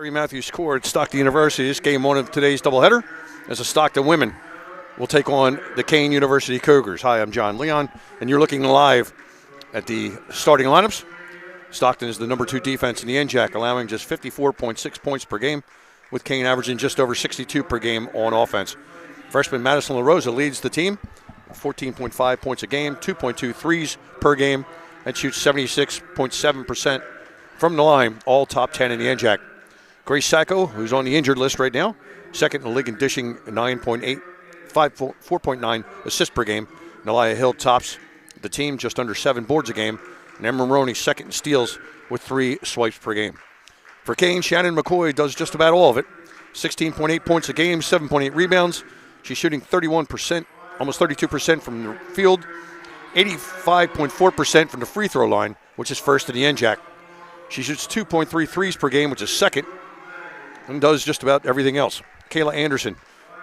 Terry Matthews scored Stockton University. This game one of today's doubleheader as the Stockton women will take on the Kean University Cougars. Hi, I'm John Leon, and you're looking live at the starting lineups. Stockton is the number 2 defense in the NJAC, allowing just 54.6 points per game, with Kean averaging just over 62 per game on offense. Freshman Madison LaRosa leads the team, 14.5 points a game, 2.2 threes per game, and shoots 76.7% from the line, all top 10 in the NJAC. Grace Sacco, who's on the injured list right now, second in the league in dishing 4.9 assists per game. Nalia Hill tops the team, just under 7 boards a game. And Emma Maroney second in steals with 3 swipes per game. For Kean, Shannon McCoy does just about all of it. 16.8 points a game, 7.8 rebounds. She's shooting 31%, almost 32% from the field, 85.4% from the free throw line, which is first in the NJAC. She shoots 2.3 threes per game, which is second, and does just about everything else. Kayla Anderson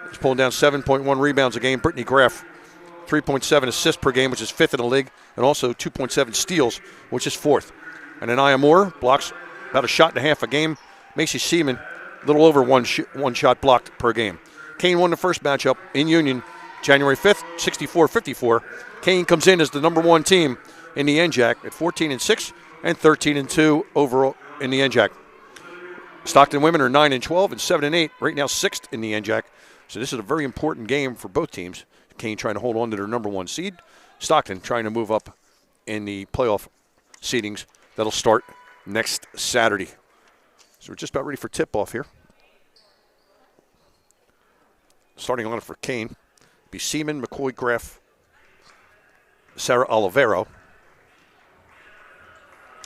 is pulling down 7.1 rebounds a game. Brittany Graff, 3.7 assists per game, which is 5th in the league, and also 2.7 steals, which is 4th. And Anaya Moore blocks about a shot and a half a game. Macy Seaman, a little over one shot blocked per game. Kean won the first matchup in Union January 5th, 64-54. Kean comes in as the number 1 team in the NJAC at 14-6 and 13-2 overall in the NJAC. Stockton women are 9-12 and 7-8, right now 6th in the NJAC. So this is a very important game for both teams. Kean trying to hold on to their number 1 seed. Stockton trying to move up in the playoff seedings that'll start next Saturday. So we're just about ready for tip-off here. Starting lineup for Kean be Seaman, McCoy, Graff, Sarah Olivero,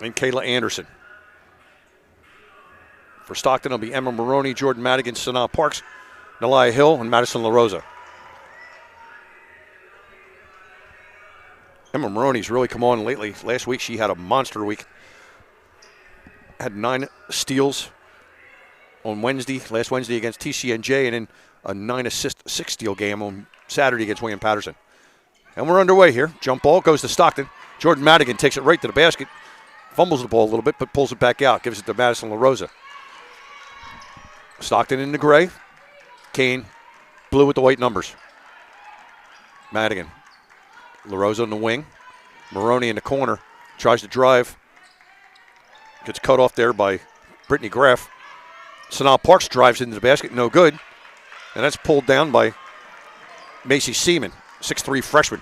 and Kayla Anderson. For Stockton, it'll be Emma Maroney, Jordan Madigan, Sanaa Parks, Nalia Hill, and Madison LaRosa. Emma Maroney's really come on lately. Last week she had a monster week. Had 9 steals on last Wednesday against TCNJ, and then a 9-assist, 6-steal game on Saturday against William Patterson. And we're underway here. Jump ball goes to Stockton. Jordan Madigan takes it right to the basket. Fumbles the ball a little bit, but pulls it back out. Gives it to Madison LaRosa. Stockton in the gray. Kean, blue with the white numbers. Madigan. LaRosa in the wing. Maroney in the corner. Tries to drive. Gets cut off there by Brittany Graff. Sanaa Parks drives into the basket. No good. And that's pulled down by Macy Seaman, 6'3" freshman.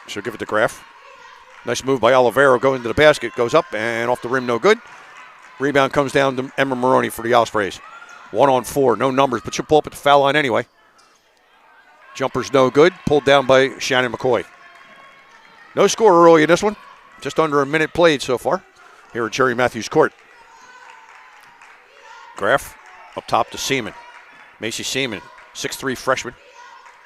She'll give it to Graff. Nice move by Olivero, going to the basket, goes up and off the rim, no good. Rebound comes down to Emma Maroney for the Ospreys. 1-on-4, no numbers, but she'll pull up at the foul line anyway. Jumper's no good, pulled down by Shannon McCoy. No score early in this one, just under a minute played so far here at Jerry Matthews Court. Graff up top to Seaman. Macy Seaman, 6'3" freshman,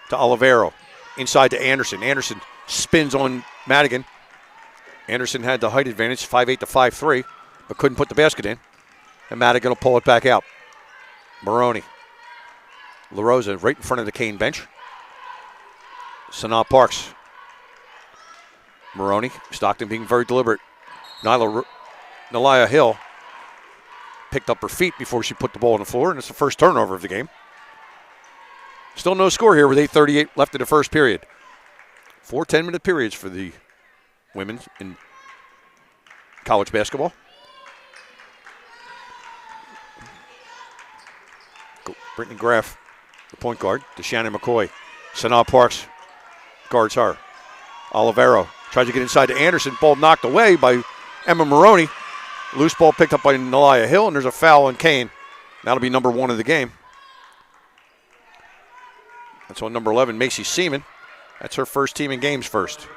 to Olivero. Inside to Anderson. Anderson spins on Madigan. Anderson had the height advantage, 5'8" to 5'3", but couldn't put the basket in. And Madigan will pull it back out. Maroney. LaRosa right in front of the Kean bench. Sanaa Parks. Maroney. Stockton being very deliberate. Nalia Hill picked up her feet before she put the ball on the floor, and it's the first turnover of the game. Still no score here with 8:38 left in the first period. 4 10-minute periods for the women in college basketball. Brittany Graff, the point guard, to Shannon McCoy. Sanaa Parks guards her. Olivero tries to get inside to Anderson. Ball knocked away by Emma Maroney. Loose ball picked up by Nalia Hill, and there's a foul on Kean. That'll be number 1 of the game. That's on number 11, Macy Seaman. That's her first team in games first.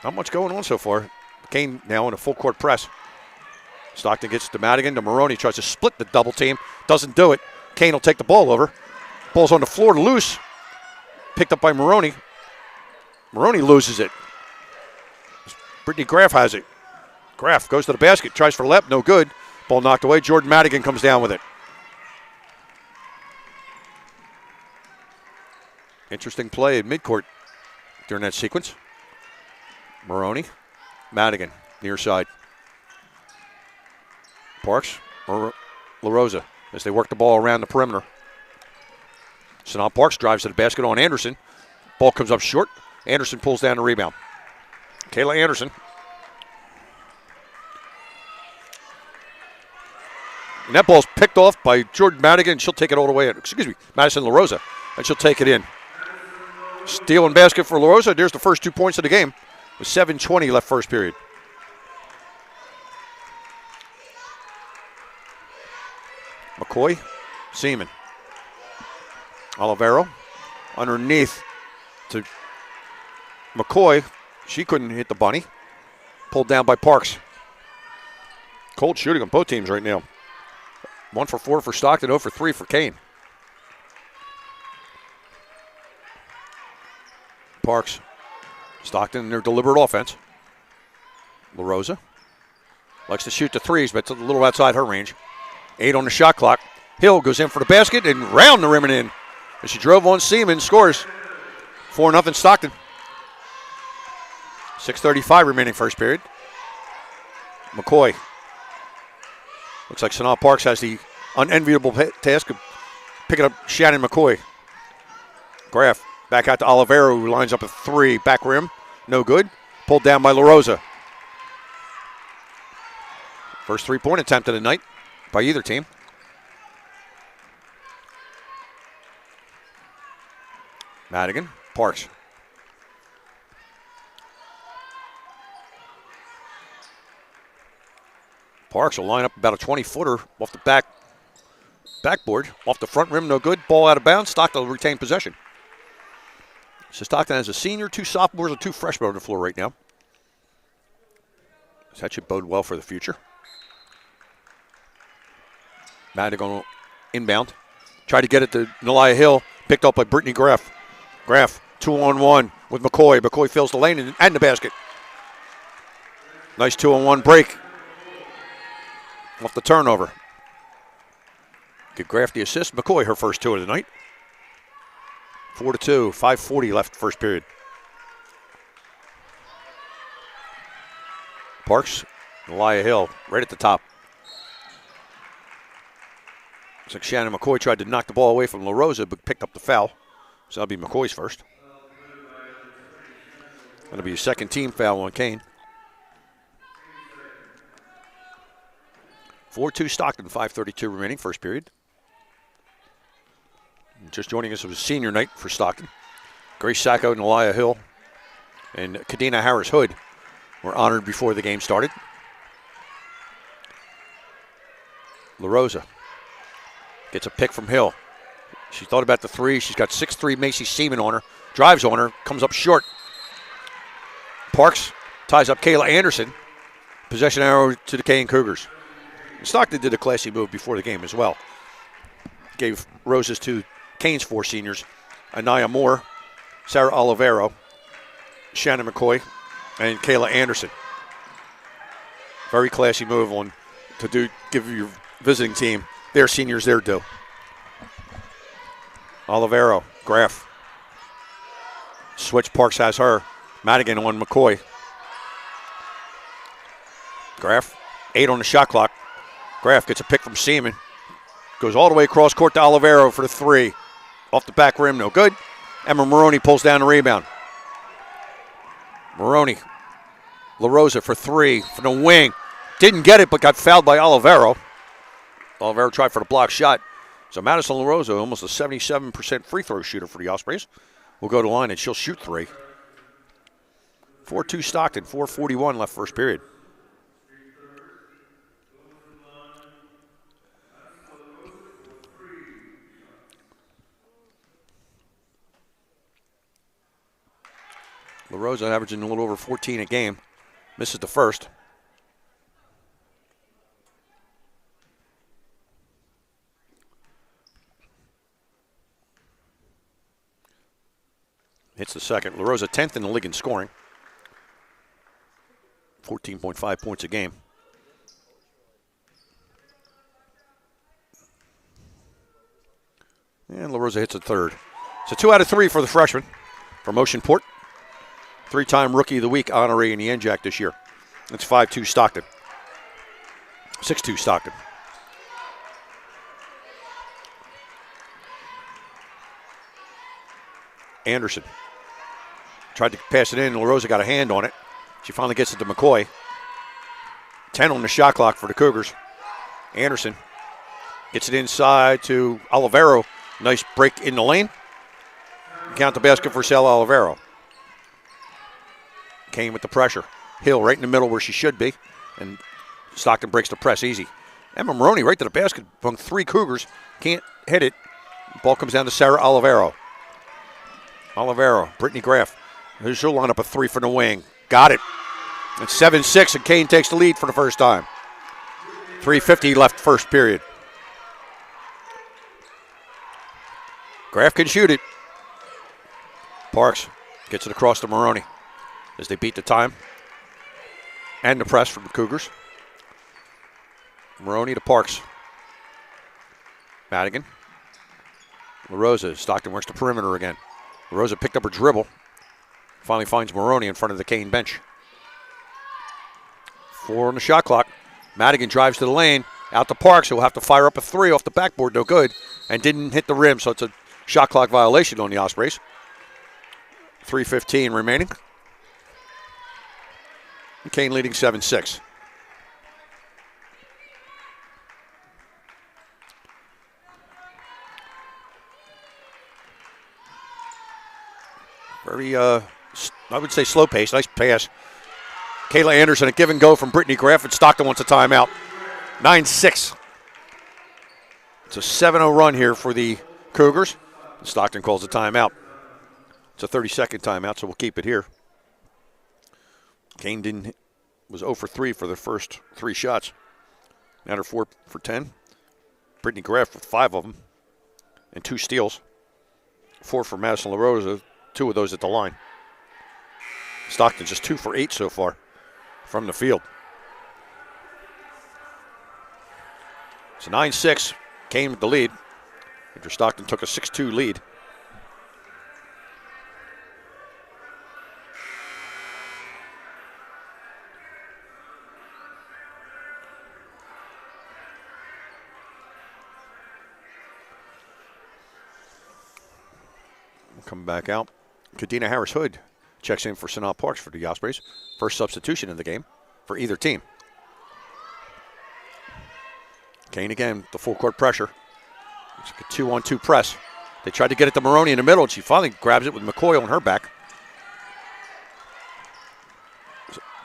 Not much going on so far. Kean now in a full court press. Stockton gets to Madigan, to Maroney, tries to split the double team. Doesn't do it. Kean will take the ball over. Ball's on the floor, loose. Picked up by Maroney. Maroney loses it. Brittany Graff has it. Graff goes to the basket, tries for left, no good. Ball knocked away. Jordan Madigan comes down with it. Interesting play in midcourt during that sequence. Maroney. Madigan, near side. Parks. LaRosa as they work the ball around the perimeter. So now Parks drives to the basket on Anderson. Ball comes up short. Anderson pulls down the rebound. Kayla Anderson. And that ball's picked off by Jordan Madigan. She'll take it all the way. Madison LaRosa. And she'll take it in. Steal and basket for LaRosa. There's the first 2 points of the game with 7:20 left first period. McCoy, Seaman. Olivero underneath to McCoy. She couldn't hit the bunny. Pulled down by Parks. Cold shooting on both teams right now. 1 for 4 for Stockton, 0 for 3 for Kean. Parks. Stockton in their deliberate offense. LaRosa likes to shoot the threes, but it's a little outside her range. 8 on the shot clock. Hill goes in for the basket and round the rim and in. As she drove on Seaman, scores. 4-0 Stockton. 6:35 remaining first period. McCoy. Looks like Sanaa Parks has the unenviable task of picking up Shannon McCoy. Graff back out to Olivero, who lines up a 3. Back rim, no good. Pulled down by LaRosa. First 3-point attempt of the night by either team. Madigan, Parks. Parks will line up about a 20-footer off the backboard. Off the front rim, no good. Ball out of bounds. Stockton will retain possession. So Stockton has a senior, 2 sophomores, and 2 freshmen on the floor right now. So that should bode well for the future. Madigan inbound. Tried to get it to Nelia Hill. Picked up by Brittany Graff. Graff, 2-on-1 with McCoy. McCoy fills the lane and the basket. Nice 2-on-1 break. Off the turnover. Give Graff the assist. McCoy, her first 2 of the night. 4-2, 5:40 left first period. Parks, Nelia Hill, right at the top. Looks like Shannon McCoy tried to knock the ball away from LaRosa, but picked up the foul. So that'll be McCoy's first. That'll be a second team foul on Kean. 4-2 Stockton, 5:32 remaining first period. Just joining us was senior night for Stockton. Grace Sacco, Nelia Hill, and Kadena Harris-Hood were honored before the game started. LaRosa gets a pick from Hill. She thought about the 3. She's got 6'3" Macy Seaman on her. Drives on her, comes up short. Parks ties up Kayla Anderson. Possession arrow to the Kean Cougars. Stockton did a classy move before the game as well. Gave roses to Kean's 4 seniors. Anaya Moore, Sarah Olivero, Shannon McCoy, and Kayla Anderson. Very classy move on to give your visiting team their seniors their due. Olivero, Graff. Switch, Parks has her. Madigan on McCoy. Graff, 8 on the shot clock. Graff gets a pick from Seaman. Goes all the way across court to Olivero for the 3. Off the back rim, no good. Emma Maroney pulls down the rebound. Maroney. LaRosa for 3 from the wing. Didn't get it, but got fouled by Olivero. Olivero tried for the block shot. So Madison LaRosa, almost a 77% free throw shooter for the Ospreys, will go to line and she'll shoot 3. 4-2 Stockton, 4:41 left first period. LaRosa averaging a little over 14 a game. Misses the first. Hits the second. LaRosa 10th in the league in scoring. 14.5 points a game. And LaRosa hits a third. So 2 out of 3 for the freshman. For motion port. Three-time Rookie of the Week honoree in the NJAC this year. It's 5-2 Stockton. 6-2 Stockton. Anderson tried to pass it in. La Rosa got a hand on it. She finally gets it to McCoy. 10 on the shot clock for the Cougars. Anderson gets it inside to Olivero. Nice break in the lane. Count the basket for Sal Olivero. Kean with the pressure. Hill right in the middle where she should be. And Stockton breaks the press easy. Emma Maroney right to the basket among 3 Cougars. Can't hit it. Ball comes down to Sarah Olivero. Olivero, Brittany Graff. She'll line up a 3 from the wing. Got it. It's 7-6, and Kean takes the lead for the first time. 3:50 left first period. Graff can shoot it. Parks gets it across to Maroney as they beat the time and the press from the Cougars. Maroney to Parks. Madigan. La Rosa. Stockton works the perimeter again. La Rosa picked up her dribble. Finally finds Maroney in front of the Kean bench. 4 on the shot clock. Madigan drives to the lane. Out to Parks, who will have to fire up a 3 off the backboard. No good. And didn't hit the rim, so it's a shot clock violation on the Ospreys. 3:15 remaining. Kean leading 7-6. Very, I would say slow pace. Nice pass. Kayla Anderson, a give and go from Brittany Graff, and Stockton wants a timeout. 9-6. It's a 7-0 run here for the Cougars. Stockton calls a timeout. It's a 30-second timeout, so we'll keep it here. Kean was 0 for 3 for the first 3 shots. Now they're 4 for 10. Brittany Graff with 5 of them and 2 steals. 4 for Madison La Rosa, 2 of those at the line. Stockton just 2 for 8 so far from the field. It's 9-6. Kean with the lead after Stockton took a 6-2 lead. Coming back out. Kadena Harris-Hood checks in for Sanaa Parks for the Ospreys. First substitution in the game for either team. Kean again, the full court pressure. It's a 2-on-2 press. They tried to get it to Maroney in the middle, and she finally grabs it with McCoy on her back.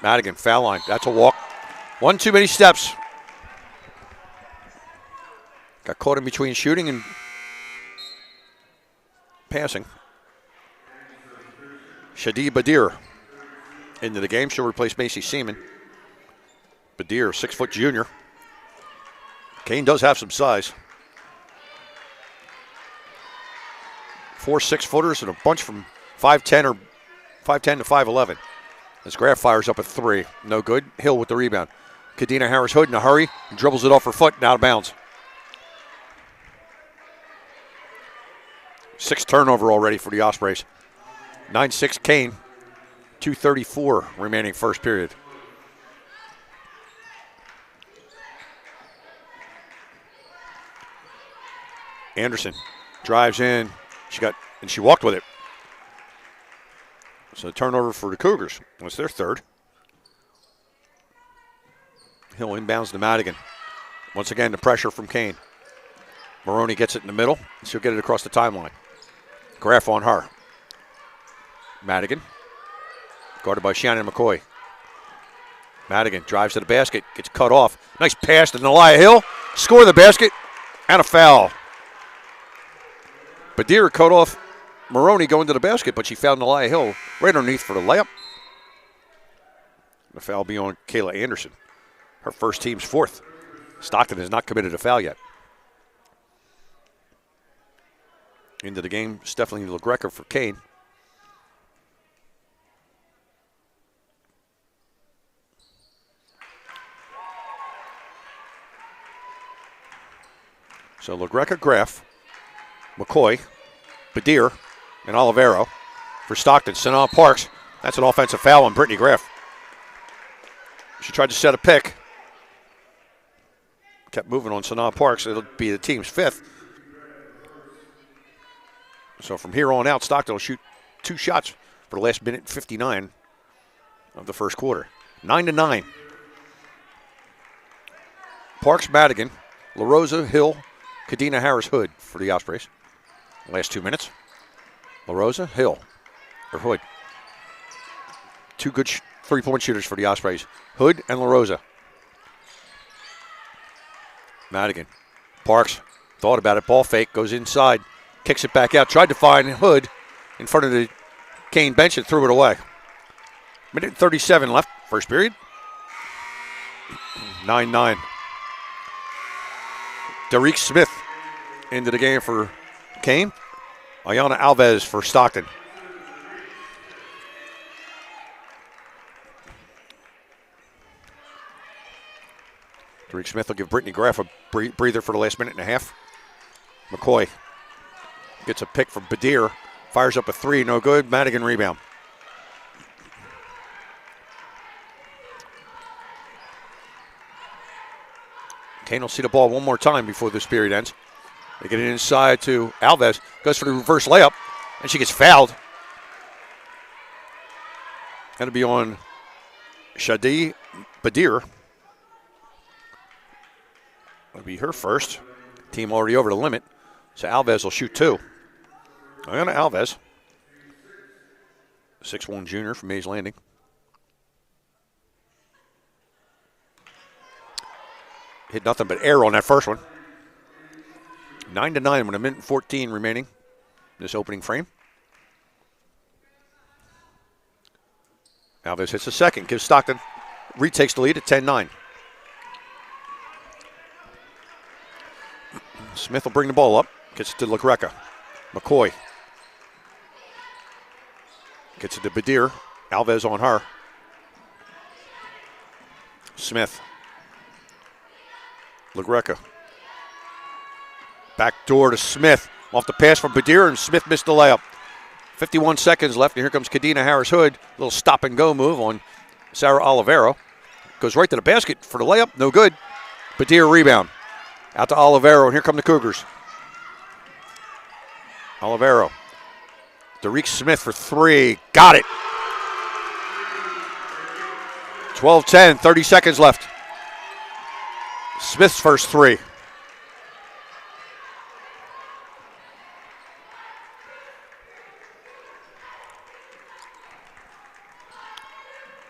Madigan, foul line. That's a walk. 1 too many steps. Got caught in between shooting and passing. Shadi Badir into the game. She'll replace Macy Seaman. Badir, 6-foot junior. Kean does have some size. 4 6-footers and a bunch from 5'10 or 5'10 to 5'11. As Graff fires up a 3. No good. Hill with the rebound. Kadena Harris-Hood in a hurry. Dribbles it off her foot and out of bounds. 6th turnover already for the Ospreys. 9-6 Kean. 2:34 remaining first period. Anderson drives in. She walked with it. So turnover for the Cougars. That's their 3rd. Hill inbounds to Madigan. Once again, the pressure from Kean. Maroney gets it in the middle. She'll get it across the timeline. Graff on her. Madigan, guarded by Shannon McCoy. Madigan drives to the basket, gets cut off. Nice pass to Nelia Hill. Score the basket and a foul. Badir cut off Maroney going to the basket, but she found Nelia Hill right underneath for the layup. The foul be on Kayla Anderson. Her first team's 4th. Stockton has not committed a foul yet. Into the game, Stephanie LaGreca for Kean. So LaGreca, Graff, McCoy, Badir, and Olivero for Stockton. Sanaa Parks That's an offensive foul on Brittany Graff. She tried to set a pick. Kept moving on Sanaa Parks. It'll be the team's 5th. So from here on out, Stockton will shoot 2 shots for the last minute 59 of the first quarter. 9-9. Parks, Madigan, LaRosa, Hill, Kadena Harris, Hood for the Ospreys. Last 2 minutes. LaRosa, Hill, or Hood. 2 good 3-point shooters for the Ospreys. Hood and LaRosa. Madigan. Parks thought about it. Ball fake. Goes inside. Kicks it back out. Tried to find Hood in front of the Kean bench and threw it away. Minute 37 left. First period. 9-9. Derek Smith into the game for Kean. Ayana Alves for Stockton. Derek Smith will give Brittany Graff a breather for the last minute and a half. McCoy gets a pick from Badir. Fires up a 3, no good. Madigan rebound. Kean will see the ball one more time before this period ends. They get it inside to Alves. Goes for the reverse layup, and she gets fouled. That'll be on Shadi Badir. That'll be her first. Team already over the limit. So Alves will shoot 2. Ayana Alves, 6'1" junior from Mays Landing. Hit nothing but air on that first one. 9-9 with a minute and 14 remaining in this opening frame. Alves hits the second, gives Stockton, retakes the lead at 10-9. Smith will bring the ball up, gets it to LaGreca. McCoy gets it to Badir. Alves on her. Smith. LaGreca. Back door to Smith. Off the pass from Badir, and Smith missed the layup. 51 seconds left, and here comes Kadena Harris-Hood. Little stop-and-go move on Sarah Olivero. Goes right to the basket for the layup. No good. Badir rebound. Out to Olivero, and here come the Cougars. Olivero. Derek Smith for 3. Got it. 12-10, 30 seconds left. Smith's first 3.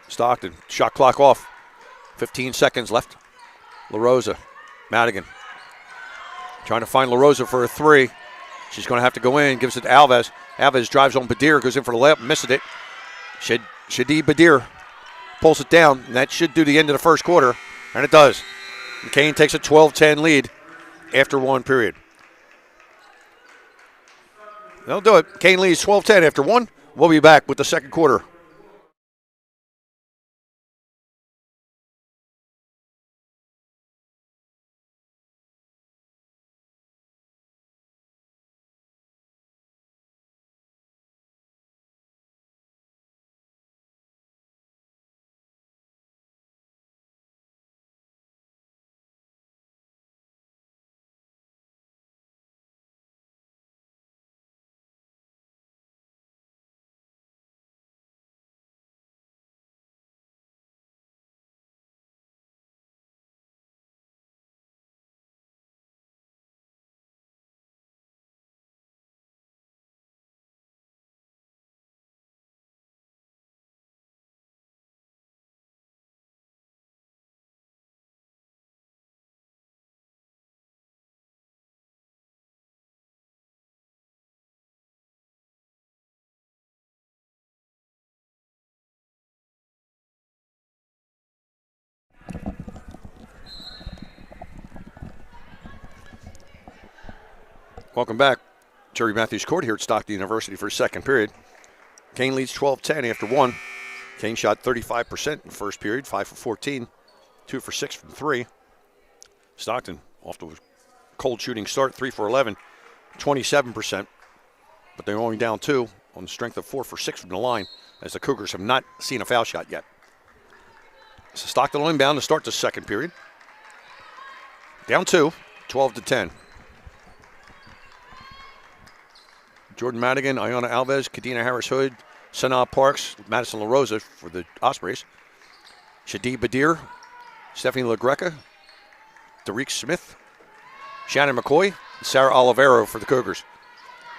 Stockton, shot clock off. 15 seconds left. LaRosa, Madigan. Trying to find LaRosa for a 3. She's going to have to go in, gives it to Alves. Alves drives on Badir, goes in for the layup, misses it. Shadi Badir pulls it down, and that should do the end of the first quarter, and it does. And Kean takes a 12-10 lead after 1 period. They'll do it. Kean leads 12-10 after 1. We'll be back with the second quarter. Welcome back. Jerry Matthews Court here at Stockton University for a second period. Kean leads 12-10 after 1. Kean shot 35% in the first period, 5 for 14, 2 for 6 from 3. Stockton off to a cold shooting start, 3 for 11, 27%. But they're only down 2 on the strength of 4 for 6 from the line as the Cougars have not seen a foul shot yet. So Stockton will inbound to start the second period. Down 2, 12-10. Jordan Madigan, Iona Alves, Kadena Harris-Hood, Sanaa Parks, Madison LaRosa for the Ospreys. Shadi Badir, Stephanie LaGreca, Derek Smith, Shannon McCoy, and Sarah Olivero for the Cougars.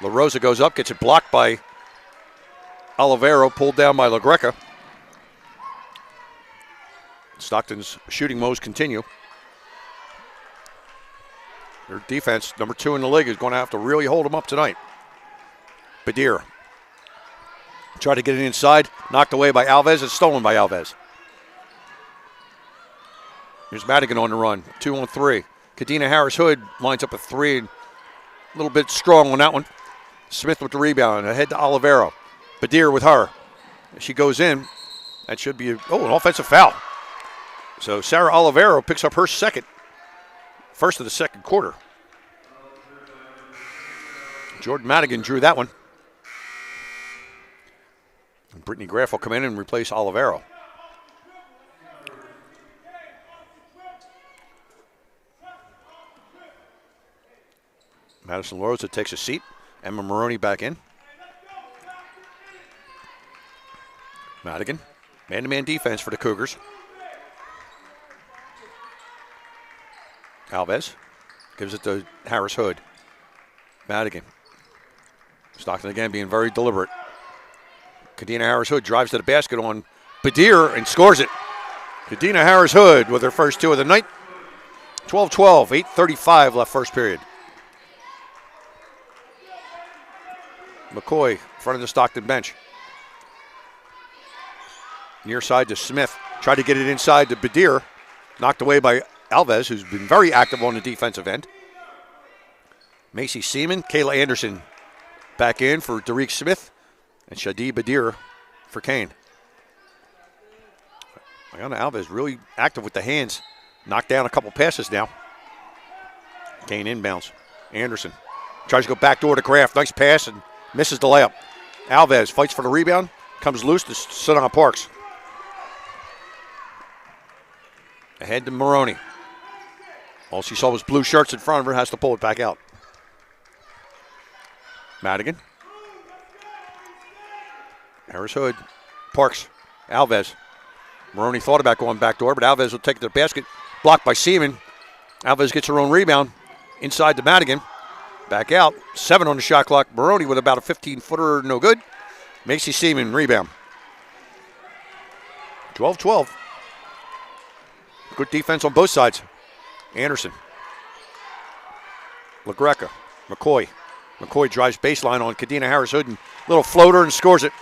LaRosa goes up, gets it blocked by Olivero, pulled down by LaGreca. Stockton's shooting woes continue. Their defense, number 2 in the league, is going to have to really hold them up tonight. Badir tried to get it inside, knocked away by Alves. It's stolen by Alves. Here's Madigan on the run, 2-on-3. Kadena Harris-Hood lines up a 3, and a little bit strong on that one. Smith with the rebound, ahead to Olivero. Badir with her. She goes in. That should be an offensive foul. So Sarah Olivero picks up her first of the second quarter. Jordan Madigan drew that one. And Brittany Graff will come in and replace Olivero. Madison LaRosa takes a seat. Emma Maroney back in. Madigan, man-to-man defense for the Cougars. Alves gives it to Harris-Hood. Madigan. Stockton again being very deliberate. Kadena Harris-Hood drives to the basket on Badir and scores it. Kadena Harris-Hood with her first 2 of the night. 12-12, 8:35 left first period. McCoy in front of the Stockton bench. Near side to Smith. Tried to get it inside to Badir. Knocked away by Alves, who's been very active on the defensive end. Macy Seaman, Kayla Anderson back in for Derek Smith, and Shadi Badir for Kean. Iona Alves really active with the hands. Knocked down a couple passes now. Kean inbounds. Anderson tries to go backdoor to Graff. Nice pass and misses the layup. Alves fights for the rebound. Comes loose to Sanaa Parks. Ahead to Maroney. All she saw was blue shirts in front of her. Has to pull it back out. Madigan. Harris-Hood. Parks. Alves. Maroney thought about going backdoor, but Alves will take the basket. Blocked by Seaman. Alves gets her own rebound. Inside to Madigan. Back out. 7 on the shot clock. Maroney with about a 15-footer, no good. Macy Seaman, rebound. 12-12. Good defense on both sides. Anderson. LaGreca. McCoy. McCoy drives baseline on Kadena Harris-Hood and little floater and scores it.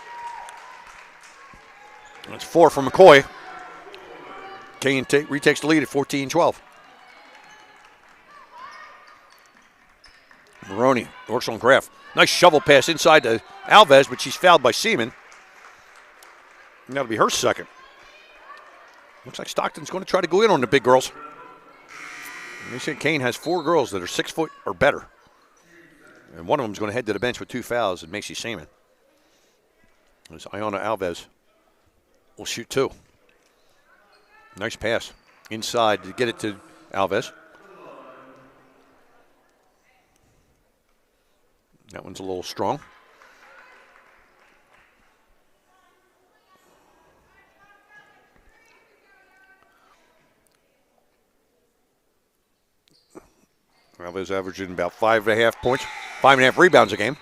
That's 4 for McCoy. Kean retakes the lead at 14-12. Maroney works on Graff. Nice shovel pass inside to Alves, but she's fouled by Seaman. And that'll be her second. Looks like Stockton's going to try to go in on the big girls. They say Kean has 4 girls that are 6 foot or better. And one of them is going to head to the bench with 2 fouls, and Macy Seaman. As Iona Alves will shoot 2. Nice pass inside to get it to Alves. That one's a little strong. Alves averaging about 5.5 points, 5.5 rebounds a game.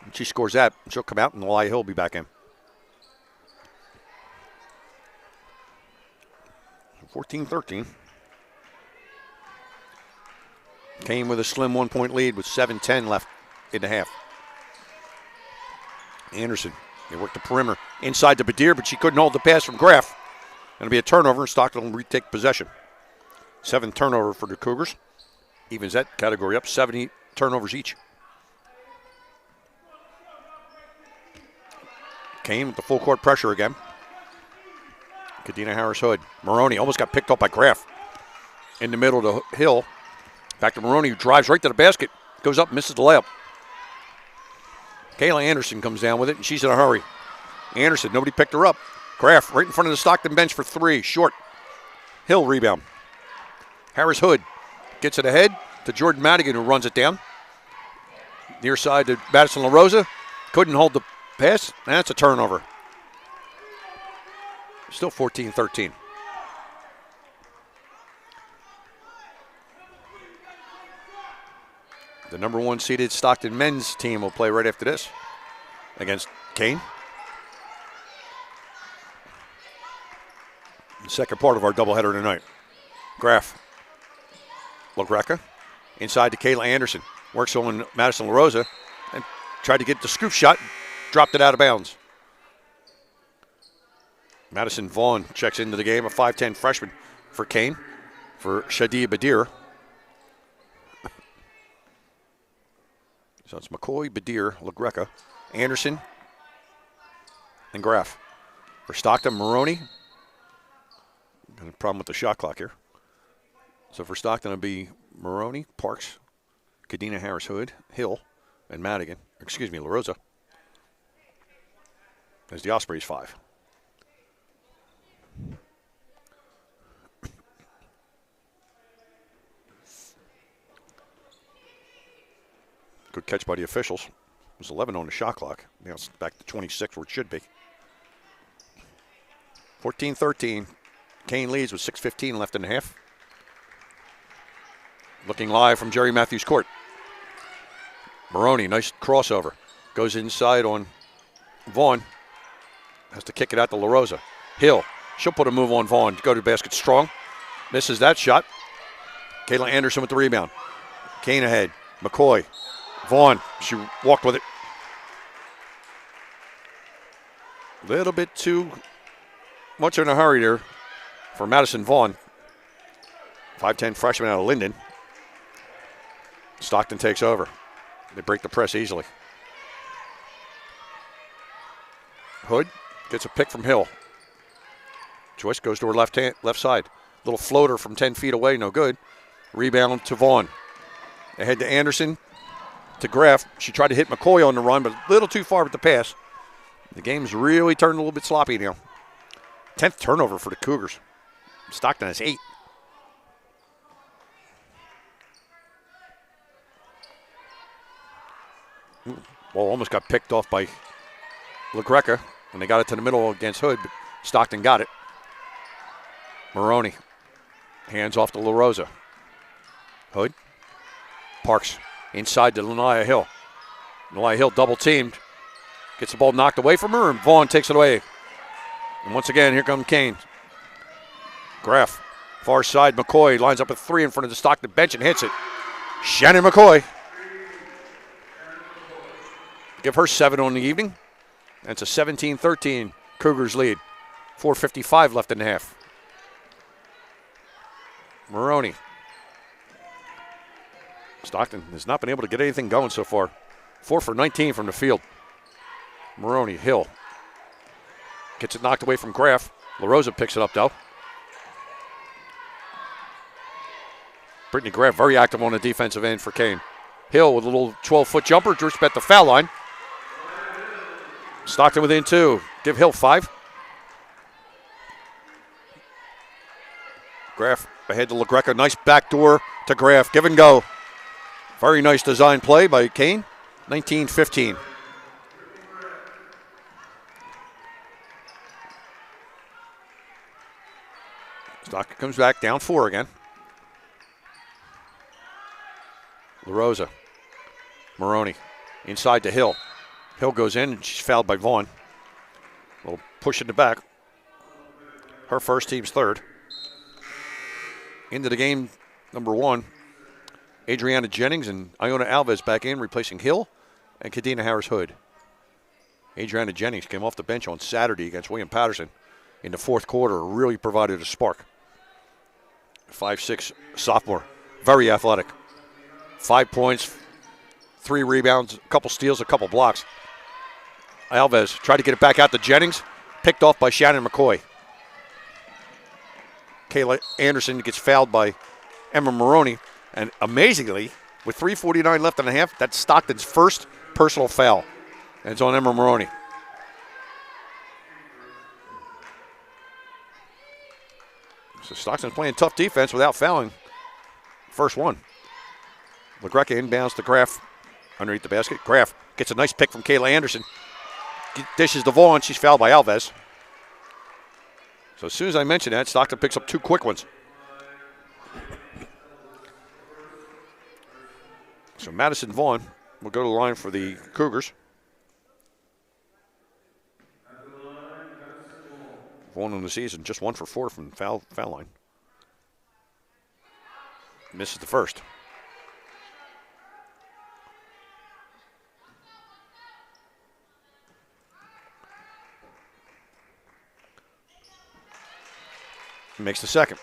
And she scores that, she'll come out, and Elia Hill will be back in. 14-13. Kean with a slim 1-point lead with 7:10 left in the half. Anderson, they work the perimeter inside to Badir, but she couldn't hold the pass from Graff. Going to be a turnover, and Stockton will retake possession. 7 turnover for the Cougars. Evens that category up, 70 turnovers each. Kean with the full court pressure again. Kadena Harris-Hood. Maroney almost got picked up by Graff. In the middle to Hill. Back to Maroney, who drives right to the basket. Goes up, misses the layup. Kayla Anderson comes down with it, and she's in a hurry. Anderson, nobody picked her up. Graff right in front of the Stockton bench for 3, short. Hill rebound. Harris Hood gets it ahead to Jordan Madigan, who runs it down. Near side to Madison LaRosa. Couldn't hold the pass. That's a turnover. Still 14-13. The number 1 seeded Stockton men's team will play right after this against Kean. The second part of our doubleheader tonight. Graff. LaGreca. Inside to Kayla Anderson. Works on Madison LaRosa and tried to get the scoop shot. Dropped it out of bounds. Madison Vaughn checks into the game, a 5'10 freshman for Kean, for Shadia Badir. So it's McCoy, Badir, LaGreca, Anderson, and Graff. For Stockton, Maroney. Got a problem with the shot clock here. So for Stockton, it'll be Maroney, Parks, Kadena Harris Hood, Hill, and Madigan. Excuse me, LaRosa. There's the Ospreys 5. Good catch by the officials. It was 11 on the shot clock. Now it's back to 26 where it should be. 14-13. Kean leads with 6:15 left in the half. Looking live from Jerry Matthews Court. Maroney, nice crossover. Goes inside on Vaughn. Has to kick it out to LaRosa. Hill, she'll put a move on Vaughn. Go to the basket strong. Misses that shot. Kayla Anderson with the rebound. Kean ahead. McCoy. Vaughn, she walked with it. A little bit too much in a hurry there for Madison Vaughn. 5'10 freshman out of Linden. Stockton takes over. They break the press easily. Hood gets a pick from Hill. Joyce goes to her left side. Little floater from 10 feet away, no good. Rebound to Vaughn. Ahead to Anderson, to Graff. She tried to hit McCoy on the run, but a little too far with the pass. The game's really turned a little bit sloppy now. 10th turnover for the Cougars. Stockton has 8. Ball almost got picked off by LaGreca, and they got it to the middle against Hood, but Stockton got it. Maroney. Hands off to LaRosa. Hood. Parks. Inside to Lanaya Hill. Lanaya Hill double teamed. Gets the ball knocked away from her, and Vaughn takes it away. And once again, here comes Kean. Graff. Far side, McCoy lines up a 3 in front of the Stockton bench and hits it. Shannon McCoy. Give her 7 on the evening. That's a 17-13 Cougars lead. 4:55 left in the half. Maroney. Stockton has not been able to get anything going so far. 4 for 19 from the field. Maroney, Hill. Gets it knocked away from Graff. LaRosa picks it up, though. Brittany Graff very active on the defensive end for Kean. Hill with a little 12-foot jumper. Drew at the foul line. Stockton within 2. Give Hill 5. Graff ahead to LaGreca. Nice backdoor to Graff. Give and go. Very nice design play by Kean. 19-15. Stockton comes back down 4 again. LaRosa. Maroney. Inside to Hill. Hill goes in and she's fouled by Vaughn. A little push in the back. Her first, team's third. Into the game, number 1. Adriana Jennings and Iona Alves back in, replacing Hill and Kadena Harris Hood. Adriana Jennings came off the bench on Saturday against William Patterson in the fourth quarter, really provided a spark. 5'6" sophomore, very athletic. 5 points, 3 rebounds, a couple steals, a couple blocks. Alves tried to get it back out to Jennings, picked off by Shannon McCoy. Kayla Anderson gets fouled by Emma Maroney. And amazingly, with 3:49 left in the half, that's Stockton's first personal foul. And it's on Emma Maroney. So Stockton's playing tough defense without fouling. First one. LaGreca inbounds to Graff underneath the basket. Graff gets a nice pick from Kayla Anderson. Dishes to Vaughn. She's fouled by Alves. So as soon as I mention that, Stockton picks up 2 quick ones. So Madison Vaughn will go to the line for the Cougars. Vaughn in the season, just 1 for 4 from foul line. Misses the first. Makes the second.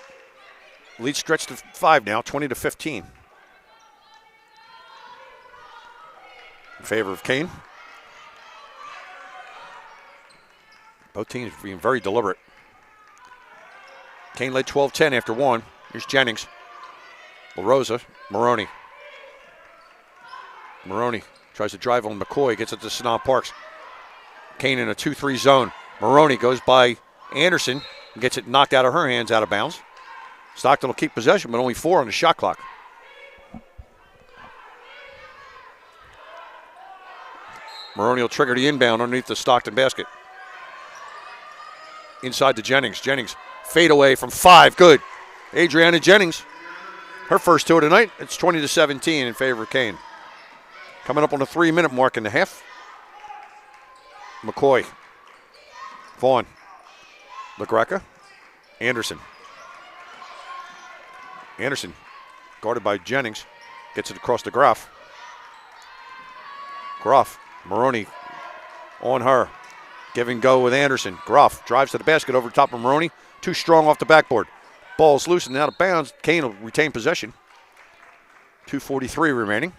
Lead stretched to 5 now, 20-15. In favor of Kean. Both teams being very deliberate. Kean led 12-10 after 1. Here's Jennings. LaRosa, Maroney. Maroney tries to drive on McCoy, gets it to Sanaa Parks. Kean in a 2-3 zone. Maroney goes by Anderson and gets it knocked out of her hands, out of bounds. Stockton will keep possession, but only 4 on the shot clock. Maroney will trigger the inbound underneath the Stockton basket. Inside to Jennings. Jennings fade away from 5. Good. Adriana Jennings. Her first 2 of the night. It's 20-17 in favor of Kean. Coming up on the 3-minute mark in the half. McCoy. Vaughn. LaGreca. Anderson. Anderson guarded by Jennings. Gets it across to Groff. Groff. Maroney on her. Give and go with Anderson. Groff drives to the basket over the top of Maroney. Too strong off the backboard. Ball's loose and out of bounds. Kean will retain possession. 2:43 remaining.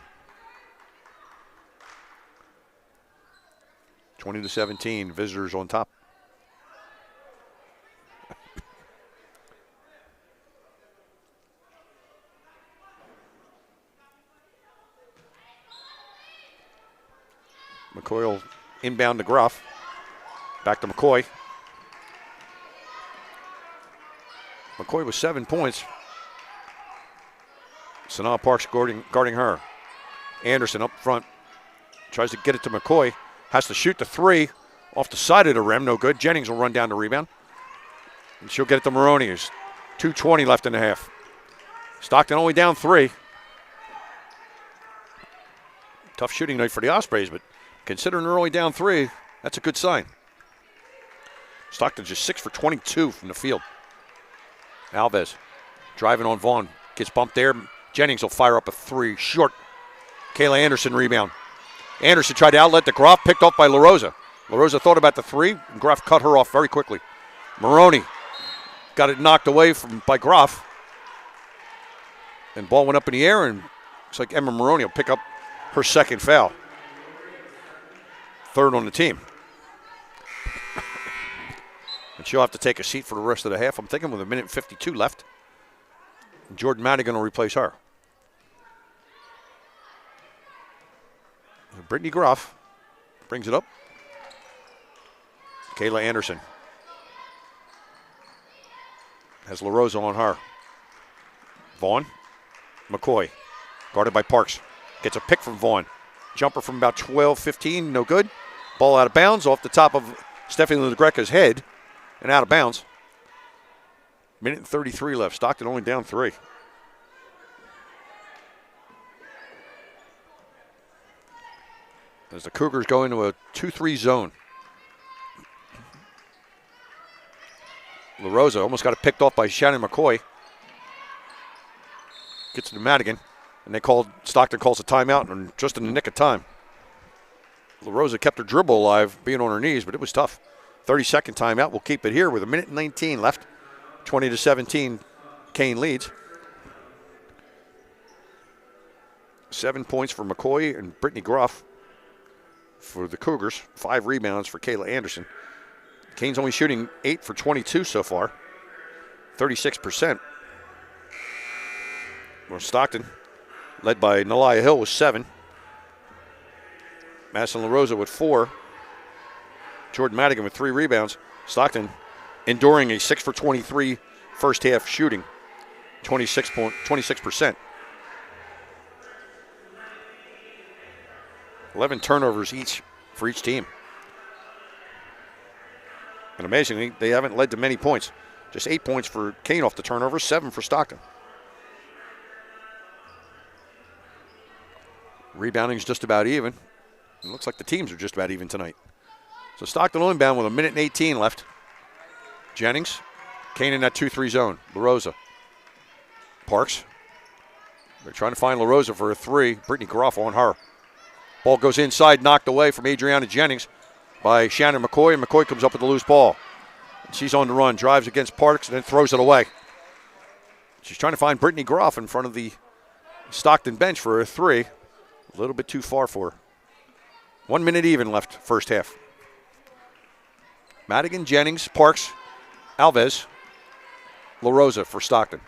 20-17. Visitors on top. McCoy will inbound to Groff. Back to McCoy. McCoy with 7 points. Sanaa Parks guarding her. Anderson up front. Tries to get it to McCoy. Has to shoot the 3 off the side of the rim. No good. Jennings will run down the rebound. And she'll get it to Maroney. There's 2:20 left in the half. Stockton only down 3. Tough shooting night for the Ospreys, but considering they're only down 3, that's a good sign. Stockton just 6 for 22 from the field. Alves driving on Vaughn. Gets bumped there. Jennings will fire up a 3. Short. Kayla Anderson rebound. Anderson tried to outlet the Groff, picked off by LaRosa. LaRosa thought about the 3, and Groff cut her off very quickly. Maroney got it knocked away by Groff. And ball went up in the air, and looks like Emma Maroney will pick up her second foul. 3rd on the team. And she'll have to take a seat for the rest of the half. I'm thinking with 1:52 left. Jordan Madigan will replace her. Brittany Groff brings it up. Kayla Anderson has LaRosa on her. Vaughn. McCoy. Guarded by Parks. Gets a pick from Vaughn. Jumper from about 12-15. No good. Ball out of bounds off the top of Stephanie LaGreca's head and out of bounds. 1:33 left. Stockton only down 3. As the Cougars go into a 2-3 zone. LaRosa almost got it picked off by Shannon McCoy. Gets it to Madigan. And Stockton calls a timeout and just in the nick of time. LaRosa kept her dribble alive, being on her knees, but it was tough. 30-second timeout. We'll keep it here with 1:19 left. 20-17, Kean leads. 7 points for McCoy and Brittany Groff for the Cougars. 5 rebounds for Kayla Anderson. Kean's only shooting 8 for 22 so far. 36%. Well, Stockton, led by Nalia Hill, with 7. Madison LaRosa with 4. Jordan Madigan with 3 rebounds. Stockton enduring a 6 for 23 first half shooting, 26%. 11 turnovers each for each team. And amazingly, they haven't led to many points. Just 8 points for Kean off the turnover, 7 for Stockton. Rebounding's just about even. It looks like the teams are just about even tonight. So Stockton will inbound with 1:18 left. Jennings, Kean in that 2-3 zone. LaRosa, Parks. They're trying to find LaRosa for a three. Brittany Groff on her. Ball goes inside, knocked away from Adriana Jennings by Shannon McCoy, and McCoy comes up with the loose ball. She's on the run, drives against Parks, and then throws it away. She's trying to find Brittany Groff in front of the Stockton bench for a three. A little bit too far for her. 1 minute even left, first half. Madigan, Jennings, Parks, Alves, LaRosa for Stockton.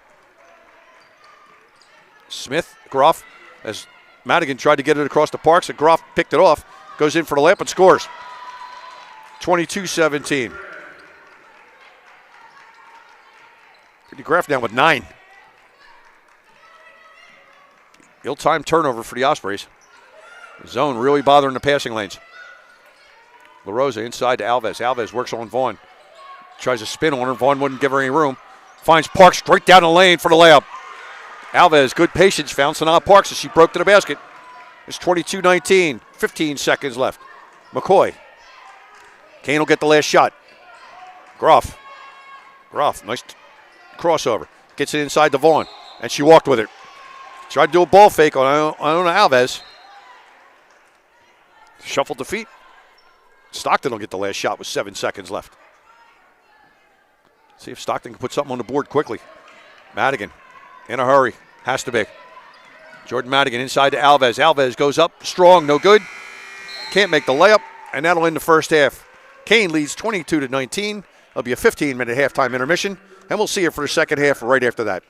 Smith, Groff, as Madigan tried to get it across to Parks, and Groff picked it off, goes in for the layup and scores. 22-17. Brittany Groff down with 9. Ill-timed turnover for the Ospreys. Zone really bothering the passing lanes. LaRosa inside to Alves. Alves works on Vaughn. Tries to spin on her. Vaughn wouldn't give her any room. Finds Parks straight down the lane for the layup. Alves, good patience, found Sanaa Parks as she broke to the basket. It's 22-19, 15 seconds left. McCoy. Kean will get the last shot. Groff, nice crossover. Gets it inside to Vaughn, and she walked with it. Tried to do a ball fake on Alves. Shuffled the feet. Stockton will get the last shot with 7 seconds left. See if Stockton can put something on the board quickly. Madigan in a hurry. Has to be. Jordan Madigan inside to Alves. Alves goes up. Strong. No good. Can't make the layup. And that'll end the first half. Kean leads 22-19. There'll be a 15-minute halftime intermission. And we'll see you for the second half right after that.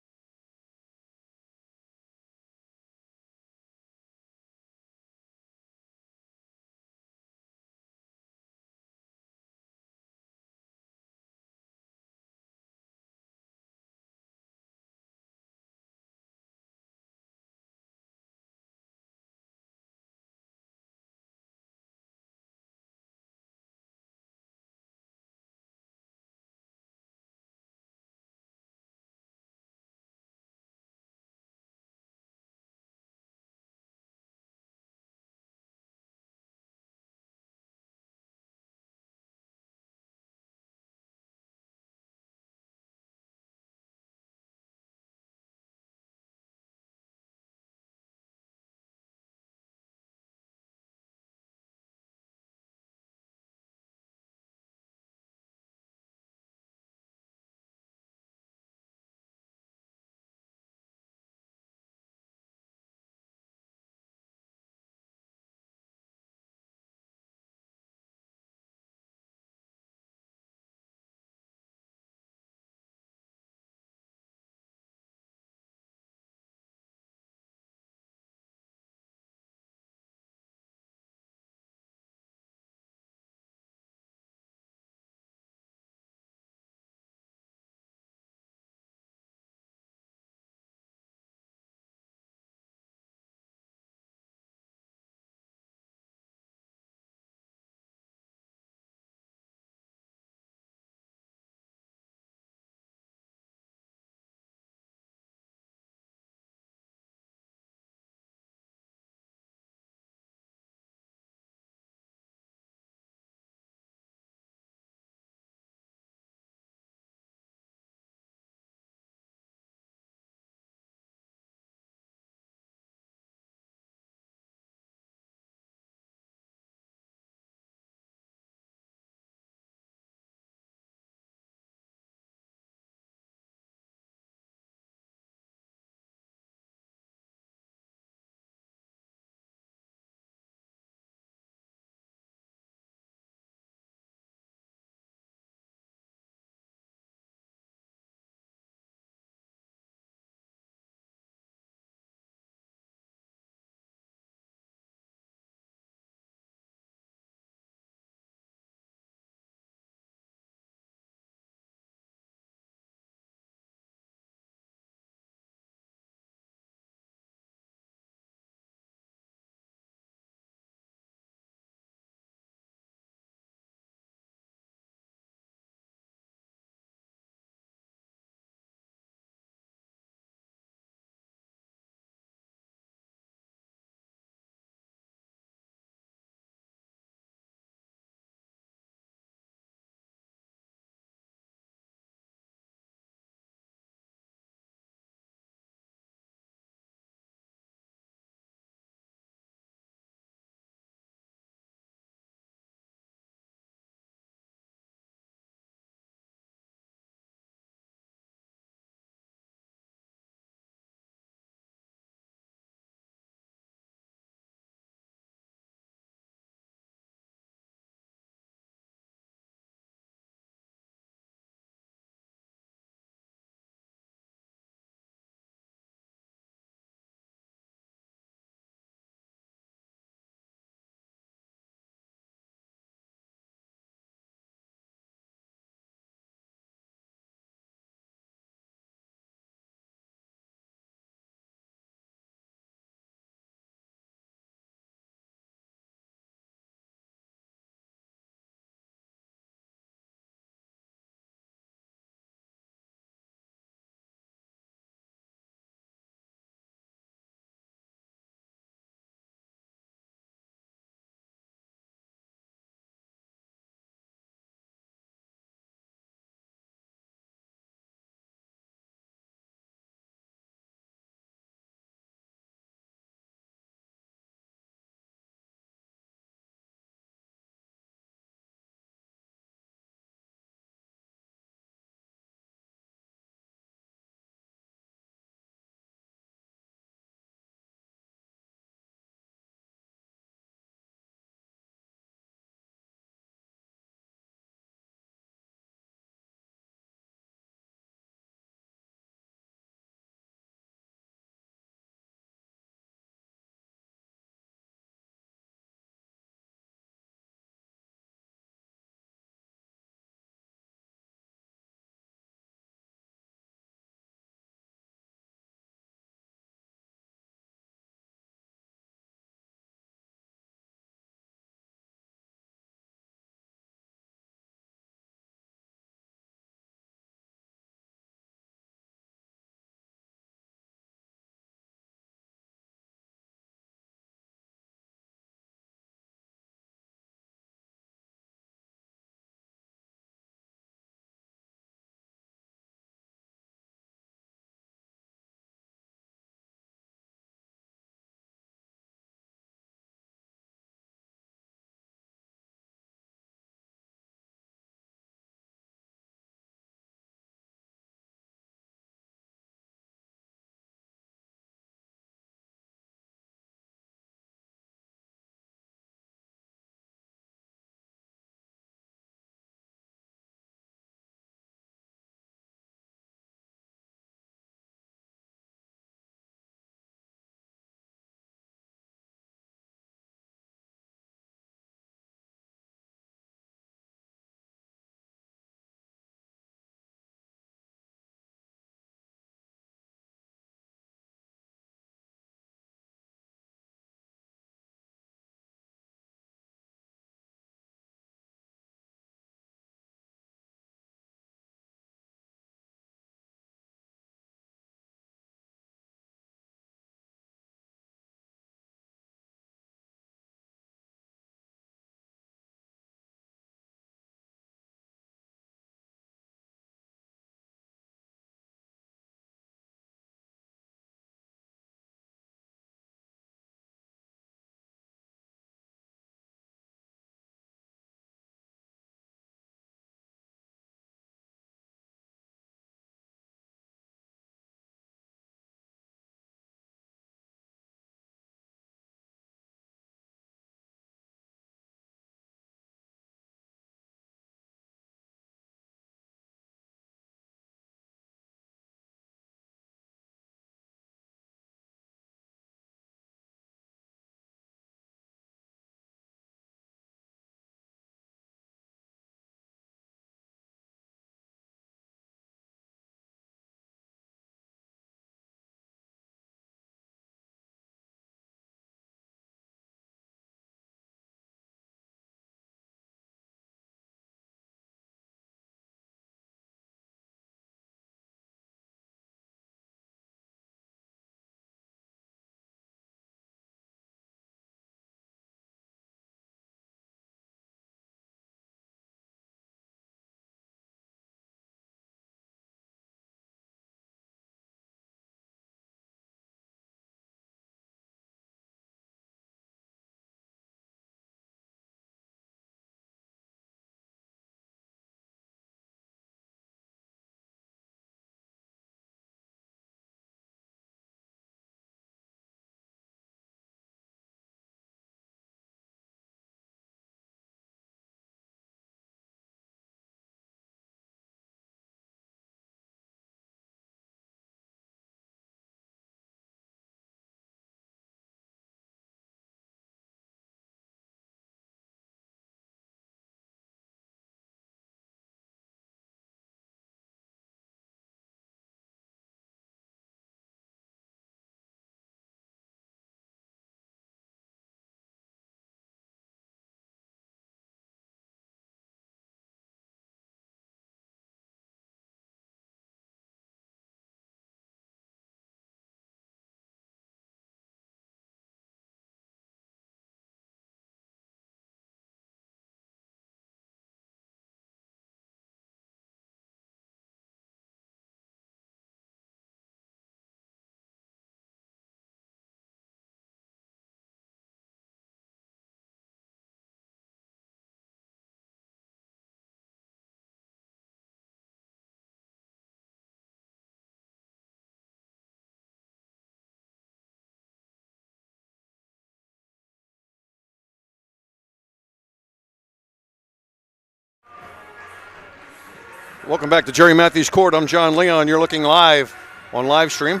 Welcome back to Jerry Matthews Court. I'm John Leon. You're looking live on live stream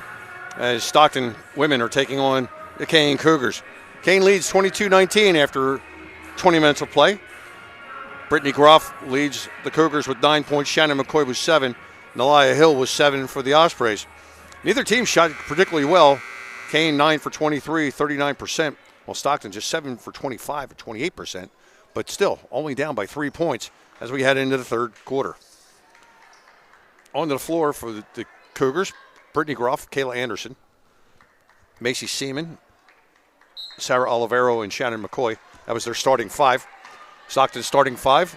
as Stockton women are taking on the Kean Cougars. Kean leads 22-19 after 20 minutes of play. Brittany Groff leads the Cougars with 9 points. Shannon McCoy was 7. Nalia Hill was 7 for the Ospreys. Neither team shot particularly well. Kean 9 for 23, 39%. While Stockton just 7 for 25 at 28%. But still, only down by 3 points as we head into the third quarter. On the floor for the Cougars, Brittany Groff, Kayla Anderson, Macy Seaman, Sarah Olivero, and Shannon McCoy. That was their starting 5. Stockton's starting 5.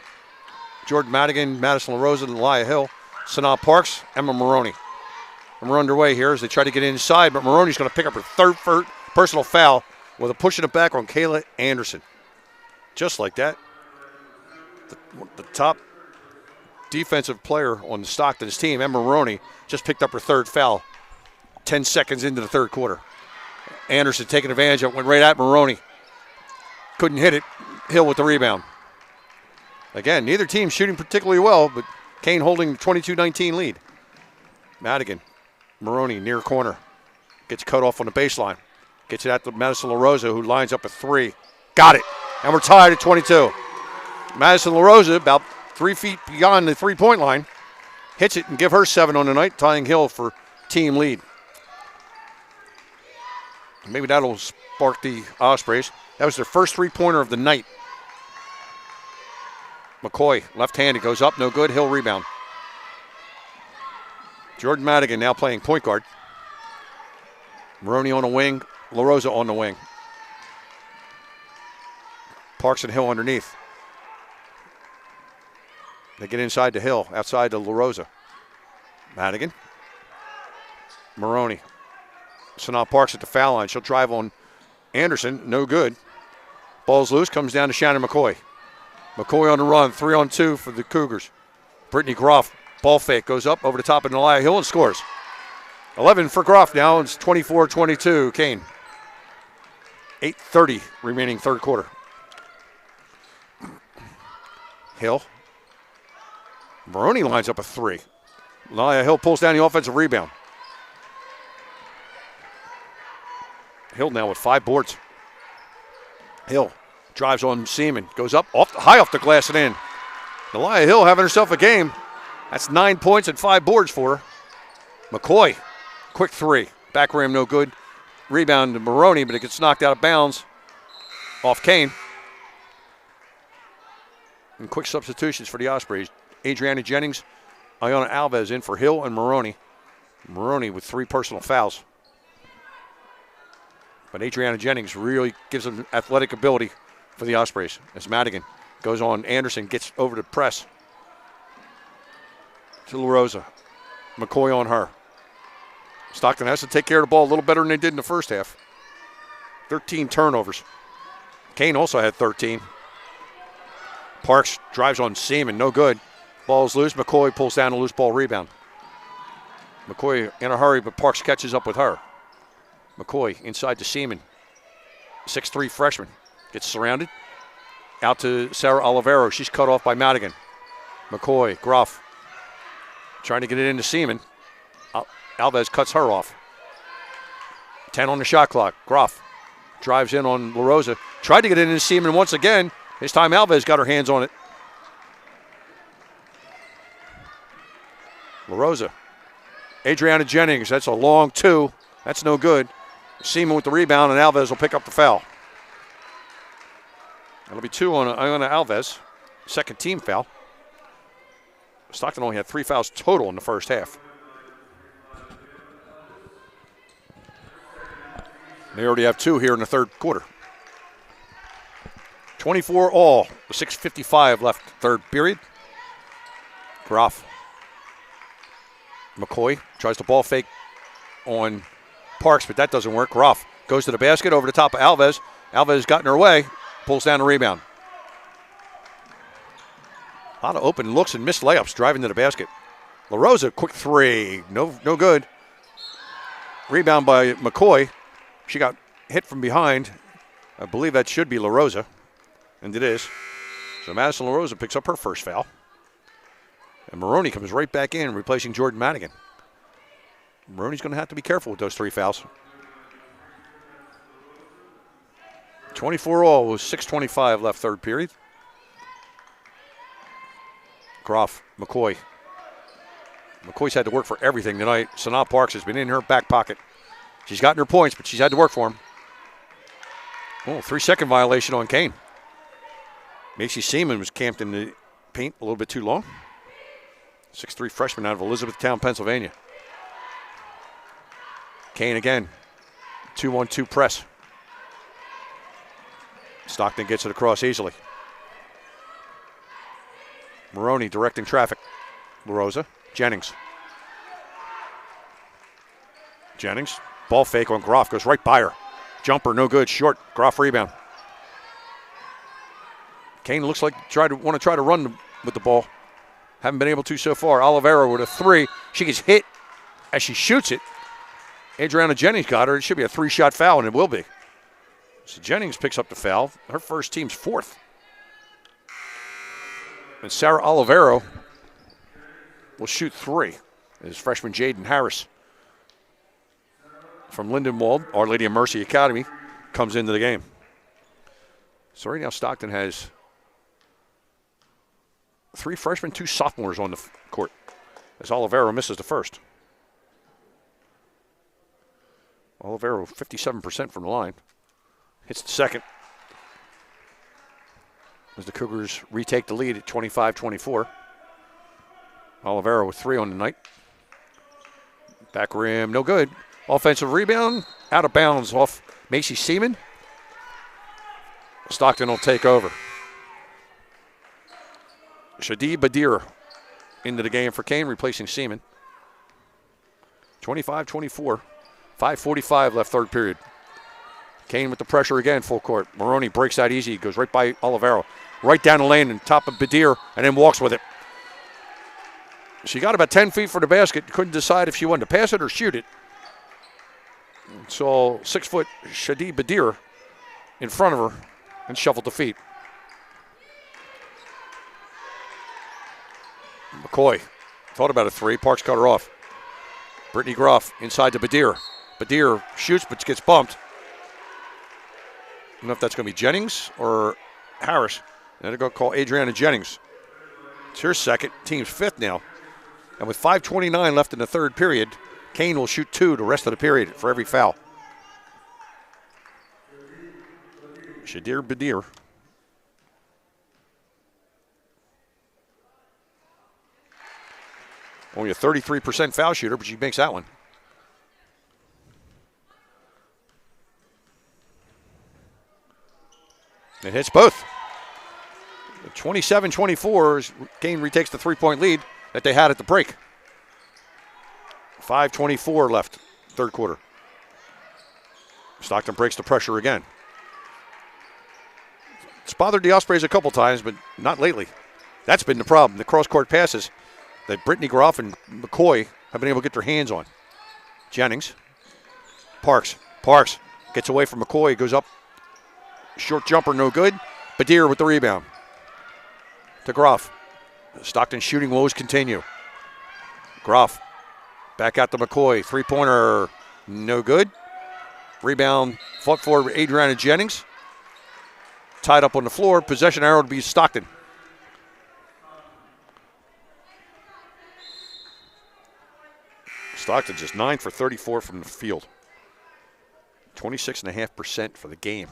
Jordan Madigan, Madison LaRosa, and Nalia Hill, Sanaa Parks, Emma Maroney. And we're underway here as they try to get inside, but Maroney's going to pick up her third personal foul with a push in the back on Kayla Anderson. Just like that. The top defensive player on Stockton's team, Emma Maroney, just picked up her third foul 10 seconds into the third quarter. Anderson taking advantage of it, went right at Maroney. Couldn't hit it. Hill with the rebound. Again, neither team shooting particularly well, but Kean holding the 22-19 lead. Madigan, Maroney near corner. Gets cut off on the baseline. Gets it out to Madison LaRosa, who lines up a 3. Got it. And we're tied at 22. Madison LaRosa, about 3 feet beyond the three-point line, hits it and give her 7 on the night, tying Hill for team lead. Maybe that'll spark the Ospreys. That was their first three-pointer of the night. McCoy, left-handed, goes up, no good. Hill rebound. Jordan Madigan now playing point guard. Maroney on the wing, LaRosa on the wing. Parks and Hill underneath. They get inside to Hill, outside to LaRosa. Madigan. Maroney. Sanaa Parks at the foul line. She'll drive on Anderson. No good. Ball's loose. Comes down to Shannon McCoy. McCoy on the run. 3-on-2 for the Cougars. Brittany Groff. Ball fake. Goes up over the top of Nalia Hill and scores. 11 for Groff now. It's 24-22. Kean. 8:30 remaining third quarter. Hill. Maroney lines up a 3. Nalia Hill pulls down the offensive rebound. Hill now with 5 boards. Hill drives on Seaman. Goes up, high off the glass and in. Nalia Hill having herself a game. That's 9 points and 5 boards for her. McCoy, quick 3. Back rim, no good. Rebound to Maroney, but it gets knocked out of bounds off Kean. And quick substitutions for the Ospreys. Adriana Jennings, Iona Alves in for Hill and Maroney. Maroney with 3 personal fouls. But Adriana Jennings really gives them athletic ability for the Ospreys. As Madigan goes on, Anderson gets over to press. To LaRosa. McCoy on her. Stockton has to take care of the ball a little better than they did in the first half. 13 turnovers. Kean also had 13. Parks drives on Seaman, no good. Ball's loose. McCoy pulls down a loose ball rebound. McCoy in a hurry, but Parks catches up with her. McCoy inside to Seaman. 6'3" freshman. Gets surrounded. Out to Sarah Olivero. She's cut off by Madigan. McCoy, Groff. Trying to get it into Seaman. Alves cuts her off. 10 on the shot clock. Groff drives in on LaRosa. Tried to get it into Seaman once again. This time Alves got her hands on it. LaRosa. Adriana Jennings. That's a long 2. That's no good. Seaman with the rebound, and Alves will pick up the foul. That'll be 2 on Iona Alves. Second team foul. Stockton only had 3 fouls total in the first half. They already have 2 here in the third quarter. 24 all. 6:55 left third period. Groff. McCoy tries to ball fake on Parks, but that doesn't work. Groff goes to the basket over the top of Alves. Alves got in her way, pulls down the rebound. A lot of open looks and missed layups driving to the basket. LaRosa, quick 3. No good. Rebound by McCoy. She got hit from behind. I believe that should be LaRosa, and it is. So Madison LaRosa picks up her first foul. And Maroney comes right back in, replacing Jordan Madigan. Maroney's going to have to be careful with those 3 fouls. 24 all with 6:25 left third period. Groff, McCoy. McCoy's had to work for everything tonight. Sanaa Parks has been in her back pocket. She's gotten her points, but she's had to work for them. Oh, 3-second violation on Kean. Macy Seaman was camped in the paint a little bit too long. 6'3" freshman out of Elizabethtown, Pennsylvania. Kean again. 2-1-2 press. Stockton gets it across easily. Maroney directing traffic. LaRosa. Jennings. Ball fake on Groff. Goes right by her. Jumper, no good. Short. Groff rebound. Kean looks like want to try to run with the ball. Haven't been able to so far. Olivero with a 3. She gets hit as she shoots it. Adriana Jennings got her. It should be a 3-shot foul, and it will be. So Jennings picks up the foul. Her first team's 4th. And Sarah Olivero will shoot 3. As freshman Jaden Harris from Lindenwold, Our Lady of Mercy Academy, comes into the game. So right now Stockton has 3 freshmen, 2 sophomores on the court, as Olivero misses the first. Olivero 57% from the line. Hits the second. As the Cougars retake the lead at 25-24. Olivero with 3 on the night. Back rim, no good. Offensive rebound, out of bounds off Macy Seaman. Stockton will take over. Shadi Badir into the game for Kean, replacing Seaman. 25-24. 5:45 left third period. Kean with the pressure again, full court. Maroney breaks out easy, goes right by Olivero. Right down the lane and top of Badir, and then walks with it. She got about 10 feet for the basket, couldn't decide if she wanted to pass it or shoot it. So 6-foot Shadi Badir in front of her and shuffled the feet. McCoy thought about a 3. Parks cut her off. Brittany Groff inside to Badir. Badir shoots but gets bumped. I don't know if that's going to be Jennings or Harris. And they're going to call Adriana Jennings. It's her second, team's 5th now. And with 5:29 left in the third period, Kean will shoot 2 the rest of the period for every foul. Shadir Badir. Only a 33% foul shooter, but she makes that one. It hits both. 27-24, Kean retakes the 3-point lead that they had at the break. 5:24 left, third quarter. Stockton breaks the pressure again. It's bothered the Ospreys a couple times, but not lately. That's been the problem. The cross-court passes that Brittany Groff and McCoy have been able to get their hands on. Jennings. Parks gets away from McCoy, goes up. Short jumper, no good. Badir with the rebound. To Groff. Stockton shooting woes continue. Groff back out to McCoy. 3-pointer, no good. Rebound fought for Adriana Jennings. Tied up on the floor. Possession arrow to be Stockton. Stockton just 9 for 34 from the field. 26.5% for the game.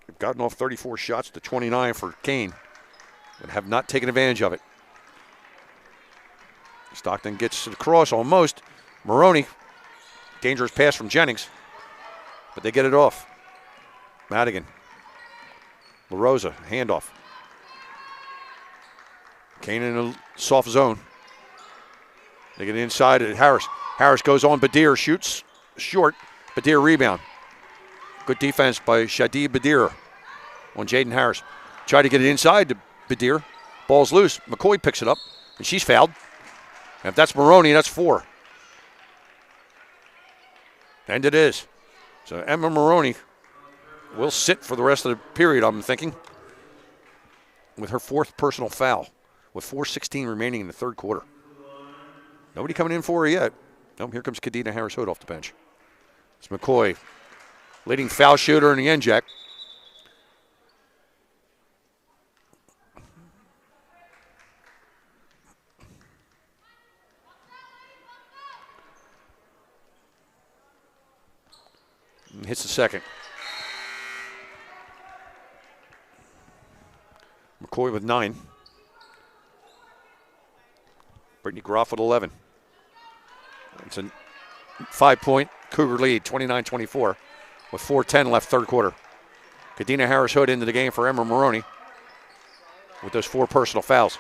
They've gotten off 34 shots to 29 for Kean and have not taken advantage of it. Stockton gets to the cross almost. Maroney, dangerous pass from Jennings, but they get it off. Madigan. LaRosa, handoff. Kean in a soft zone. They get inside at Harris. Harris goes on Badir, shoots short. Badir rebound. Good defense by Shadi Badir on Jaden Harris. Tried to get it inside to Badir. Ball's loose. McCoy picks it up, and she's fouled. And if that's Maroney, that's 4. And it is. So Emma Maroney will sit for the rest of the period, I'm thinking, with her 4th personal foul. with 4:16 remaining in the third quarter. Nobody coming in for her yet. Oh, here comes Kadena Harris-Hood off the bench. It's McCoy, leading foul shooter in the NJAC. And hits the second. McCoy with 9. Brittany Groff with 11. It's a 5-point Cougar lead, 29-24, with 4:10 left third quarter. Kadena Harris-Hood into the game for Emma Maroney with those 4 personal fouls.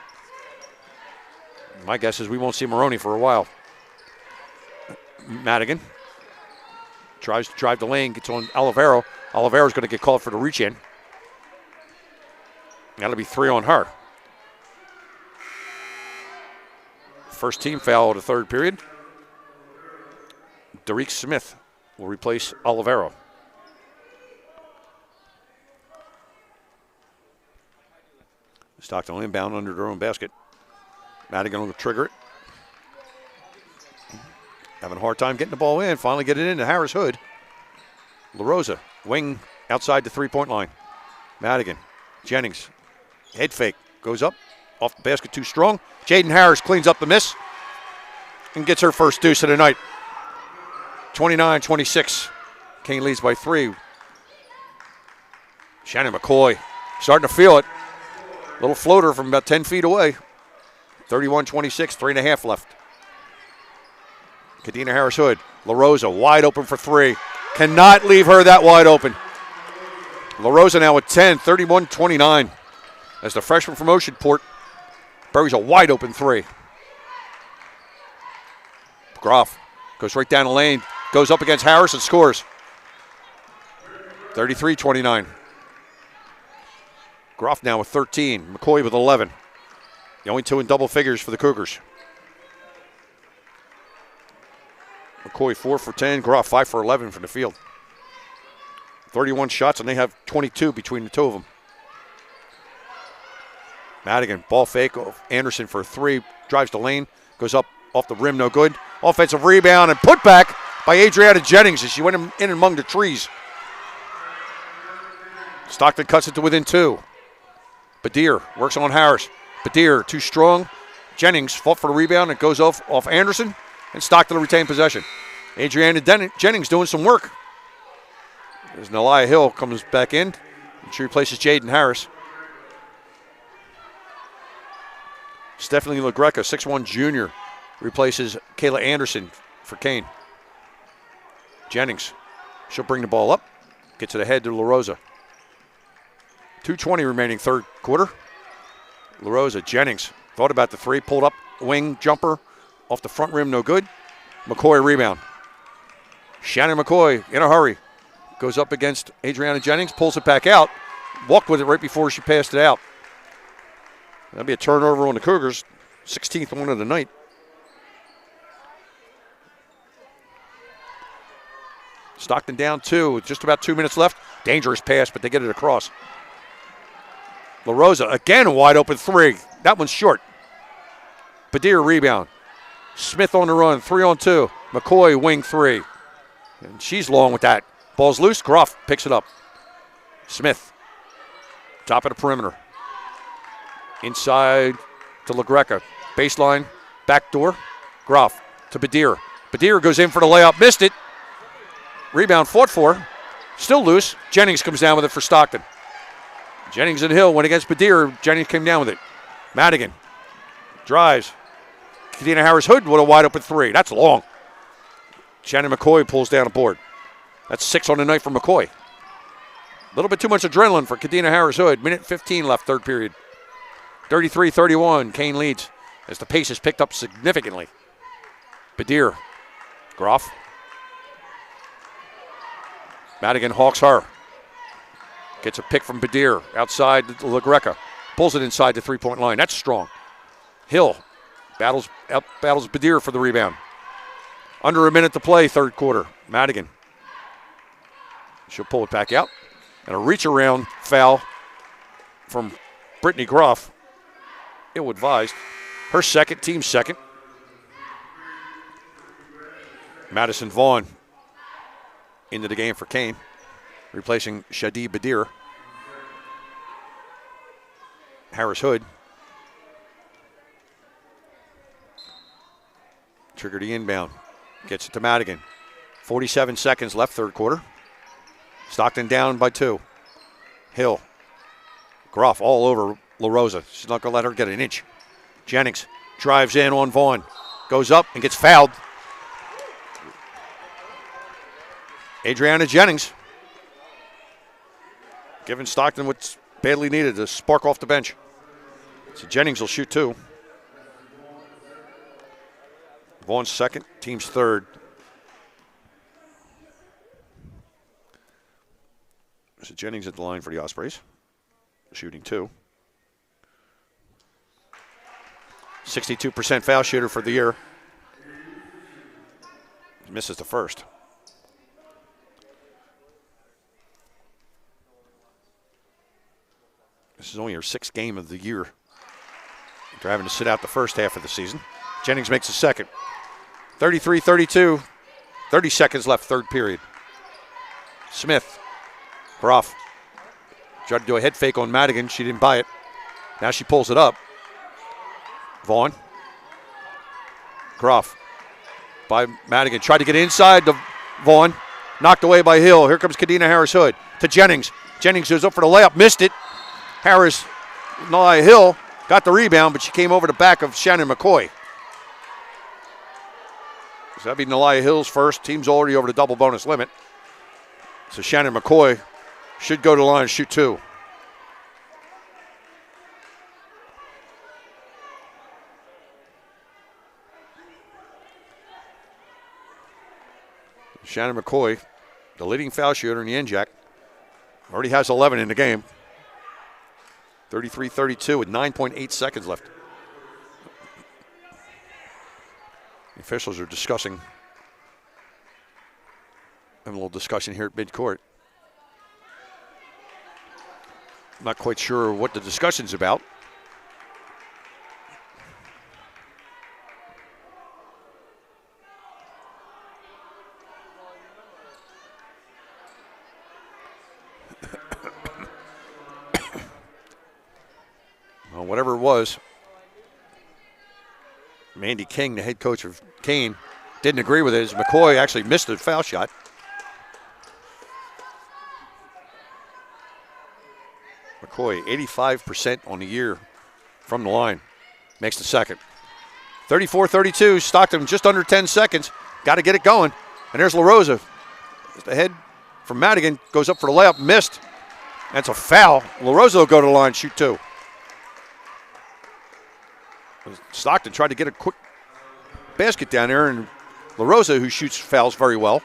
My guess is we won't see Maroney for a while. Madigan tries to drive the lane, gets on Olivero. Olivero's going to get called for the reach in. That'll be 3 on her. First team foul of the third period. Derek Smith will replace Olivero. Stockton inbound under their own basket. Madigan will trigger it. Having a hard time getting the ball in. Finally get it into Harris-Hood. LaRosa, wing outside the three-point line. Madigan, Jennings, head fake, goes up, off the basket too strong. Jaden Harris cleans up the miss and gets her first deuce of the night. 29-26. Kean leads by 3. Shannon McCoy starting to feel it. Little floater from about 10 feet away. 31-26, 3.5 left. Kadena Harris-Hood, LaRosa wide open for 3. Cannot leave her that wide open. LaRosa now with 10, 31-29. As the freshman from Oceanport buries a wide open 3. Groff goes right down the lane, goes up against Harris and scores. 33-29. Groff now with 13, McCoy with 11. The only 2 in double figures for the Cougars. McCoy 4 for 10, Groff 5 for 11 from the field. 31 shots, and they have 22 between the 2 of them. Madigan, ball fake of Anderson for 3, drives the lane, goes up off the rim, no good. Offensive rebound and put back by Adriana Jennings as she went in among the trees. Stockton cuts it to within 2. Badir works on Harris. Badir too strong. Jennings fought for the rebound. It goes off Anderson, and Stockton retain possession. Adriana Jennings doing some work. As Nelia Hill comes back in, and she replaces Jaden Harris. Stephanie LaGreca, 6'1" junior, replaces Kayla Anderson for Kean. Jennings, she'll bring the ball up, gets it ahead to LaRosa. 2:20 remaining third quarter. LaRosa, Jennings, thought about the 3, pulled up, wing jumper, off the front rim, no good. McCoy rebound. Shannon McCoy in a hurry. Goes up against Adriana Jennings, pulls it back out, walked with it right before she passed it out. That'll be a turnover on the Cougars, 16th one of the night. Stockton down 2 with just about 2 minutes left. Dangerous pass, but they get it across. LaRosa, again, a wide open 3. That one's short. Badir rebound. Smith on the run, 3-on-2. McCoy wing 3. And she's long with that. Ball's loose, Groff picks it up. Smith, top of the perimeter. Inside to LaGreca. Baseline, backdoor. Groff to Badir. Badir goes in for the layup, missed it. Rebound fought for. Still loose. Jennings comes down with it for Stockton. Jennings and Hill went against Badir. Jennings came down with it. Madigan drives. Kadena Harris-Hood with a wide open 3. That's long. Shannon McCoy pulls down a board. That's 6 on the night for McCoy. A little bit too much adrenaline for Kadena Harris-Hood. Minute 15 left, third period. 33-31, Kean leads as the pace is picked up significantly. Badir, Groff. Madigan hawks her. Gets a pick from Badir outside LaGreca. Pulls it inside the three-point line. That's strong. Hill battles Badir for the rebound. Under a minute to play, third quarter. Madigan. She'll pull it back out. And a reach-around foul from Brittany Groff. ill-advised. Her second, team second. Madison Vaughn into the game for Kean, replacing Shadi Badir. Harris Hood. Trigger the inbound. Gets it to Madigan. 47 seconds left, third quarter. Stockton down by 2. Hill. Groff all over LaRosa. She's not going to let her get an inch. Jennings drives in on Vaughn. Goes up and gets fouled. Adriana Jennings giving Stockton what's badly needed, to spark off the bench. So Jennings will shoot 2. Vaughn's second, team's third. So Jennings at the line for the Ospreys, shooting 2. 62% foul shooter for the year. Misses the first. This is only her 6th game of the year. After having to sit out the first half of the season. Jennings makes the second. 33-32. 30 seconds left, third period. Smith. Groff. Tried to do a head fake on Madigan. She didn't buy it. Now she pulls it up. Vaughn. Groff. By Madigan. Tried to get inside to Vaughn. Knocked away by Hill. Here comes Kadena Harris-Hood to Jennings. Jennings goes up for the layup. Missed it. Harris, Nalia Hill, got the rebound, but she came over the back of Shannon McCoy. So that'd be Nalia Hill's first. Team's already over the double bonus limit. So Shannon McCoy should go to the line and shoot 2. Shannon McCoy, the leading foul shooter in the NJAC, already has 11 in the game. 33-32 with 9.8 seconds left. The officials are having a little discussion here at midcourt. I'm not quite sure what the discussion's about. Well, whatever it was, Mandy King, the head coach of Kean, didn't agree with it as McCoy actually missed a foul shot. McCoy, 85% on the year from the line, makes the second. 34-32, Stockton just under 10 seconds. Got to get it going. And there's LaRosa. The head from Madigan goes up for the layup, missed. That's a foul. LaRosa will go to the line, shoot 2. Stockton tried to get a quick basket down there, and LaRosa, who shoots fouls very well,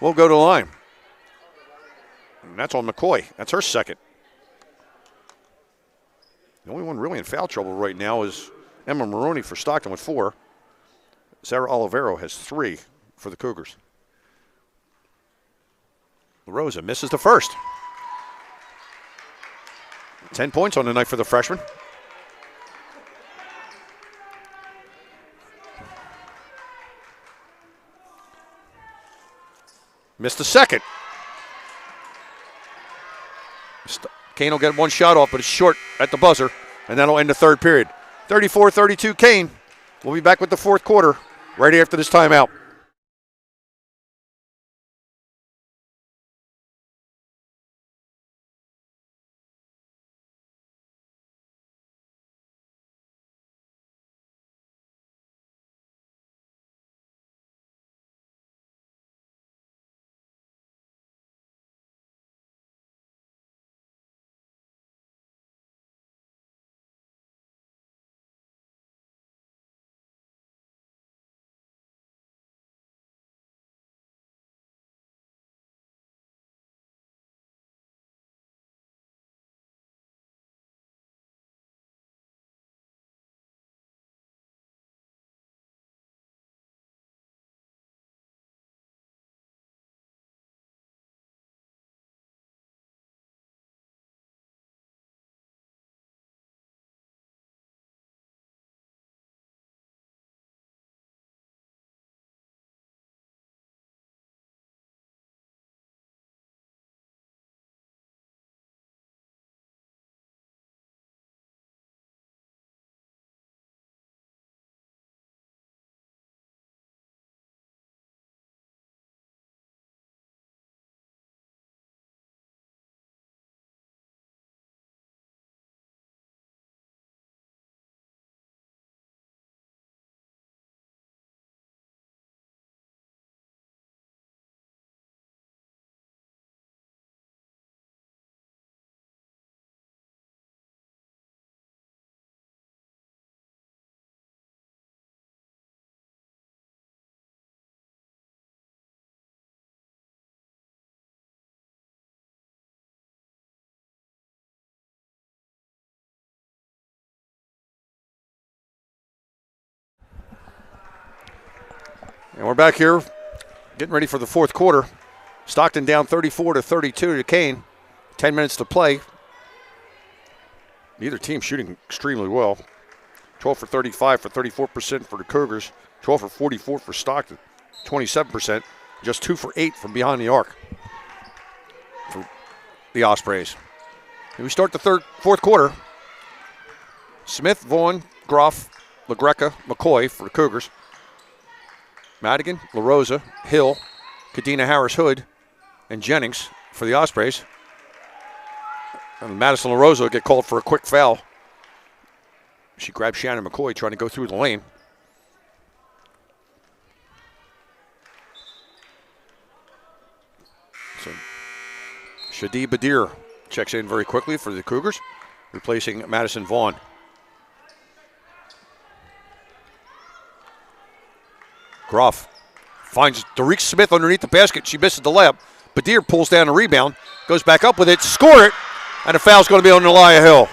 will go to the line. And that's on McCoy. That's her second. The only one really in foul trouble right now is Emma Maroney for Stockton with 4. Sarah Olivero has 3 for the Cougars. LaRosa misses the first. 10 points on the night for the freshman. Missed the second. Kean will get one shot off, but it's short at the buzzer, and that'll end the third period. 34-32 Kean. We'll be back with the fourth quarter right after this timeout. And we're back here getting ready for the fourth quarter. Stockton down 34-32 to Kean. 10 minutes to play. Neither team shooting extremely well. 12 for 35 for 34% for the Cougars. 12 for 44 for Stockton. 27%. Just 2 for 8 from behind the arc for the Ospreys. And we start the fourth quarter. Smith, Vaughn, Groff, LaGreca, McCoy for the Cougars. Madigan, LaRosa, Hill, Kadena Harris-Hood, and Jennings for the Ospreys. And Madison LaRosa will get called for a quick foul. She grabbed Shannon McCoy trying to go through the lane. So Shadi Badir checks in very quickly for the Cougars, replacing Madison Vaughn. Groff finds Derek Smith underneath the basket. She misses the layup. Badir pulls down a rebound, goes back up with it, score it, and a foul's going to be on Nelia Hill.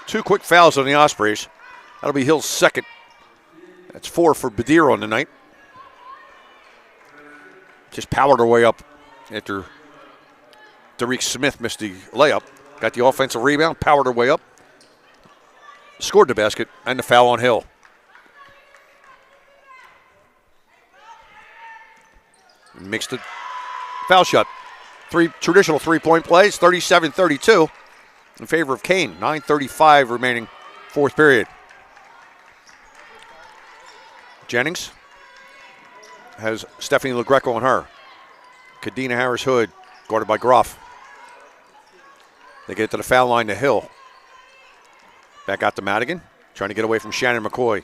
2 quick fouls on the Ospreys. That'll be Hill's second. That's 4 for Badir on the night. Just powered her way up after Derek Smith missed the layup. Got the offensive rebound, powered her way up, scored the basket, and the foul on Hill. Makes the foul shot. 3 traditional three-point plays, 37-32 in favor of Kean. 9:35 remaining fourth period. Jennings has Stephanie LaGreca on her. Kadena Harris-Hood, guarded by Groff. They get to the foul line to Hill. Back out to Madigan, trying to get away from Shannon McCoy.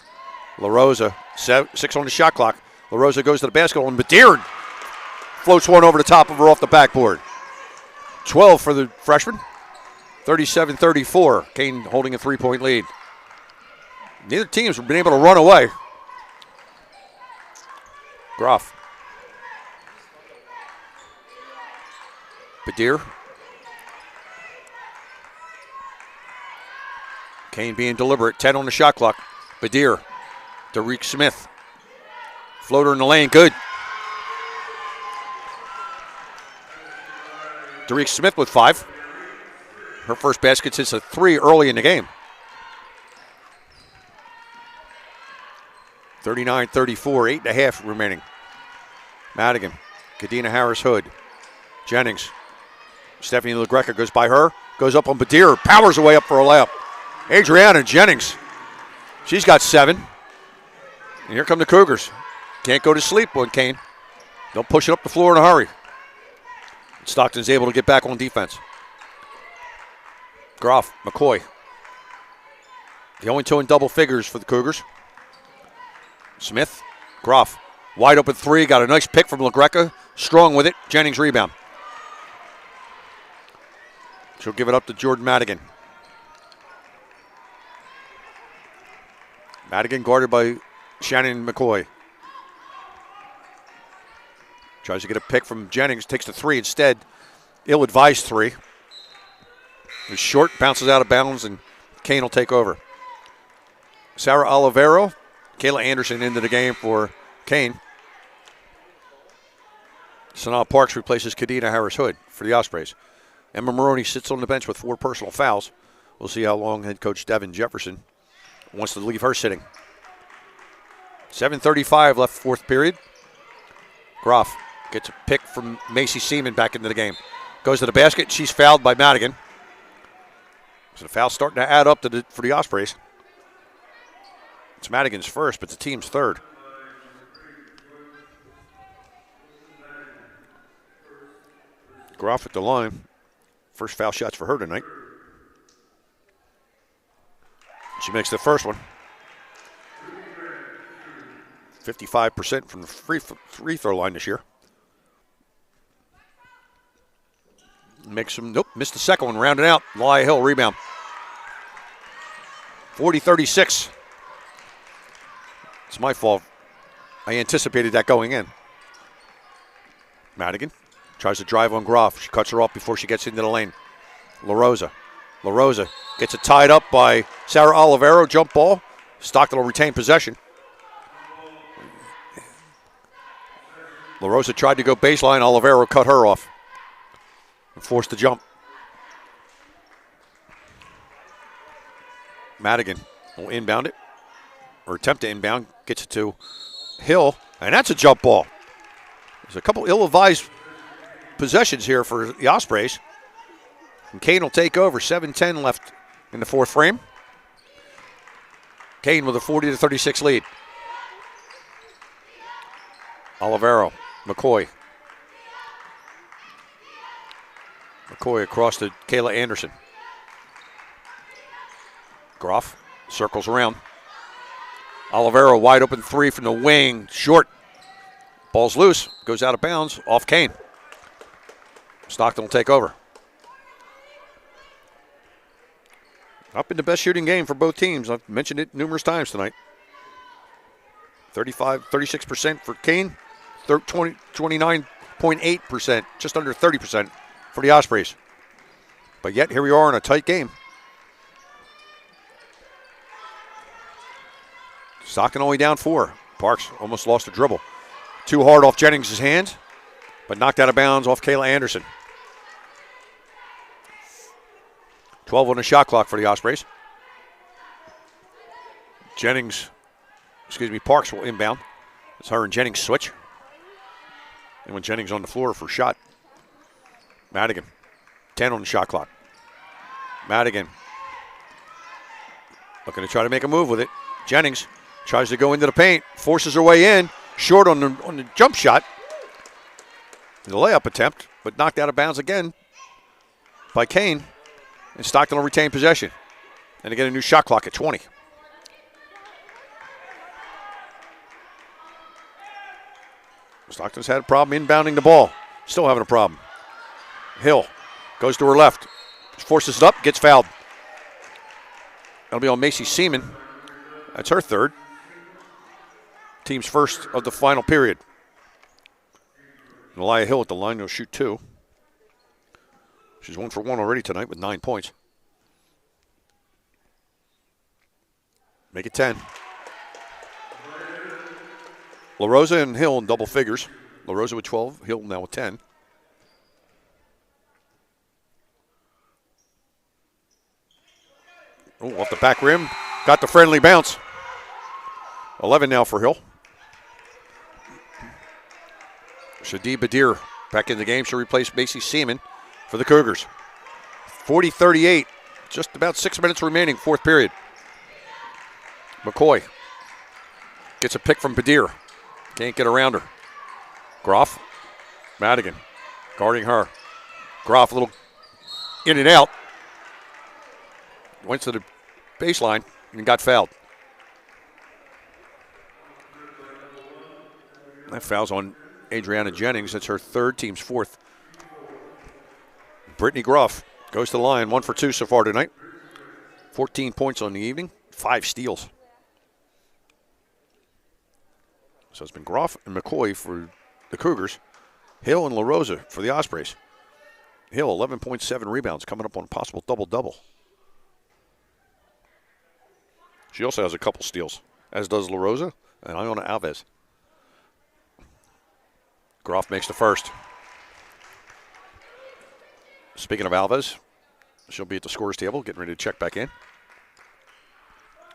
LaRosa, 6 on the shot clock. LaRosa goes to the basket, and Badir floats one over the top of her off the backboard. 12 for the freshman. 37-34. Kean holding a 3-point lead. Neither teams have been able to run away. Groff. Badir. Kean being deliberate. 10 on the shot clock. Badir. Derek Smith. Floater in the lane. Good. Derek Smith with 5. Her first basket since a 3 early in the game. 39-34, 8.5 remaining. Madigan, Kadena Harris-Hood, Jennings. Stephanie LaGreca goes by her, goes up on Badir, powers away up for a layup. Adriana Jennings, she's got 7. And here come the Cougars. Can't go to sleep on Kean. They'll push it up the floor in a hurry. Stockton's able to get back on defense. Groff, McCoy. The only 2 in double figures for the Cougars. Smith, Groff. Wide open 3, got a nice pick from LaGreca. Strong with it, Jennings rebound. She'll give it up to Jordan Madigan. Madigan guarded by Shannon McCoy. Tries to get a pick from Jennings, takes the 3 instead. Ill-advised 3. It's short, bounces out of bounds, and Kean will take over. Sarah Olivero, Kayla Anderson into the game for Kean. Sanaa Parks replaces Kadena Harris-Hood for the Ospreys. Emma Maroney sits on the bench with 4 personal fouls. We'll see how long head coach Devin Jefferson wants to leave her sitting. 7:35 left fourth period. Groff gets a pick from Macy Seaman back into the game. Goes to the basket. She's fouled by Madigan. So the foul's starting to add up for the Ospreys. It's Madigan's first, but the team's third. Groff at the line. First foul shots for her tonight. She makes the first one. 55% from the free throw line this year. Makes them, missed the second one, rounded out. Nelia Hill rebound. 40-36. It's my fault. I anticipated that going in. Madigan tries to drive on Groff. She cuts her off before she gets into the lane. LaRosa. LaRosa gets it tied up by Sarah Olivero. Jump ball. Stockton will retain possession. LaRosa tried to go baseline. Olivero cut her off and forced the jump. Madigan will inbound it, or attempt to inbound. Gets it to Hill, and that's a jump ball. There's a couple ill-advised possessions here for the Ospreys. And Kean will take over. 7:10 left in the fourth frame. Kean with a 40-36 lead. Olivero, McCoy. McCoy across to Kayla Anderson. Groff circles around. Olivero wide open three from the wing. Short. Ball's loose. Goes out of bounds. Off Kean. Stockton will take over. Not been the best shooting game for both teams. I've mentioned it numerous times tonight. 36% for Kean. 29.8%. Just under 30% for the Ospreys. But yet, here we are in a tight game. Stockton only down 4. Parks almost lost a dribble. Too hard off Jennings' hands, but knocked out of bounds off Kayla Anderson. 12 on the shot clock for the Ospreys. Parks will inbound. It's her and Jennings switch. And when Jennings on the floor for shot. Madigan, 10 on the shot clock. Madigan looking to try to make a move with it. Jennings tries to go into the paint, forces her way in, short on the jump shot. The layup attempt, but knocked out of bounds again by Kean. And Stockton will retain possession. And they get a new shot clock at 20. Stockton's had a problem inbounding the ball. Still having a problem. Hill goes to her left. Forces it up, gets fouled. That'll be on Macy Seaman. That's her third. Team's first of the final period. Elia Hill at the line, will shoot 2. She's 1 for 1 already tonight with 9 points. Make it 10. LaRosa and Hill in double figures. LaRosa with 12, Hill now with 10. Oh, off the back rim. Got the friendly bounce. 11 now for Hill. Shadi Badir back in the game. She'll replace Macy Seaman for the Cougars. 40-38. Just about 6 minutes remaining, fourth period. McCoy gets a pick from Badir. Can't get around her. Groff. Madigan guarding her. Groff a little in and out. Went to the baseline and got fouled. That foul's on Adriana Jennings. That's her third, team's fourth. Brittany Groff goes to the line, 1 for 2 so far tonight. 14 points on the evening, 5 steals. So it's been Groff and McCoy for the Cougars. Hill and LaRosa for the Ospreys. Hill, 11.7 rebounds, coming up on a possible double-double. She also has a couple steals, as does LaRosa and Iona Alves. Groff makes the first. Speaking of Alves, she'll be at the scorer's table, getting ready to check back in.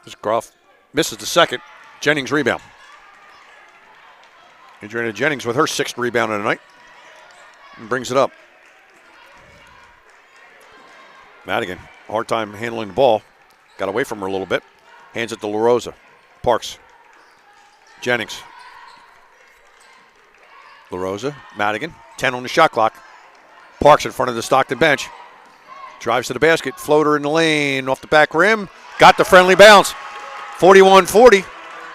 As Groff misses the second. Jennings rebound. Adriana Jennings with her 6th rebound of the night. And brings it up. Madigan, hard time handling the ball. Got away from her a little bit. Hands it to LaRosa. Parks. Jennings. LaRosa, Madigan, 10 on the shot clock. Parks in front of the Stockton bench. Drives to the basket, floater in the lane, off the back rim. Got the friendly bounce. 41-40.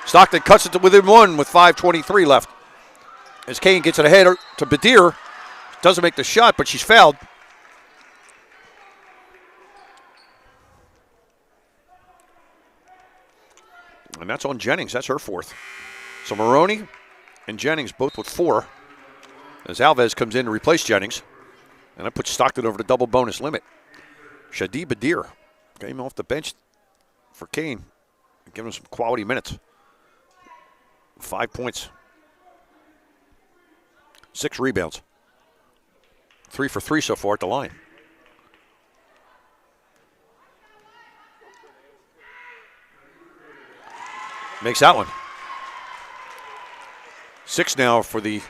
Stockton cuts it to within 1 with 5:23 left. As Kean gets it ahead to Badir. Doesn't make the shot, but she's fouled. And that's on Jennings. That's her 4th. So Maroney and Jennings both with 4. As Alves comes in to replace Jennings. And that puts Stockton over the double bonus limit. Shadi Badir came off the bench for Kean. Giving him some quality minutes. 5 points. 6 rebounds. 3 for 3 so far at the line. Makes that one. 6 now for the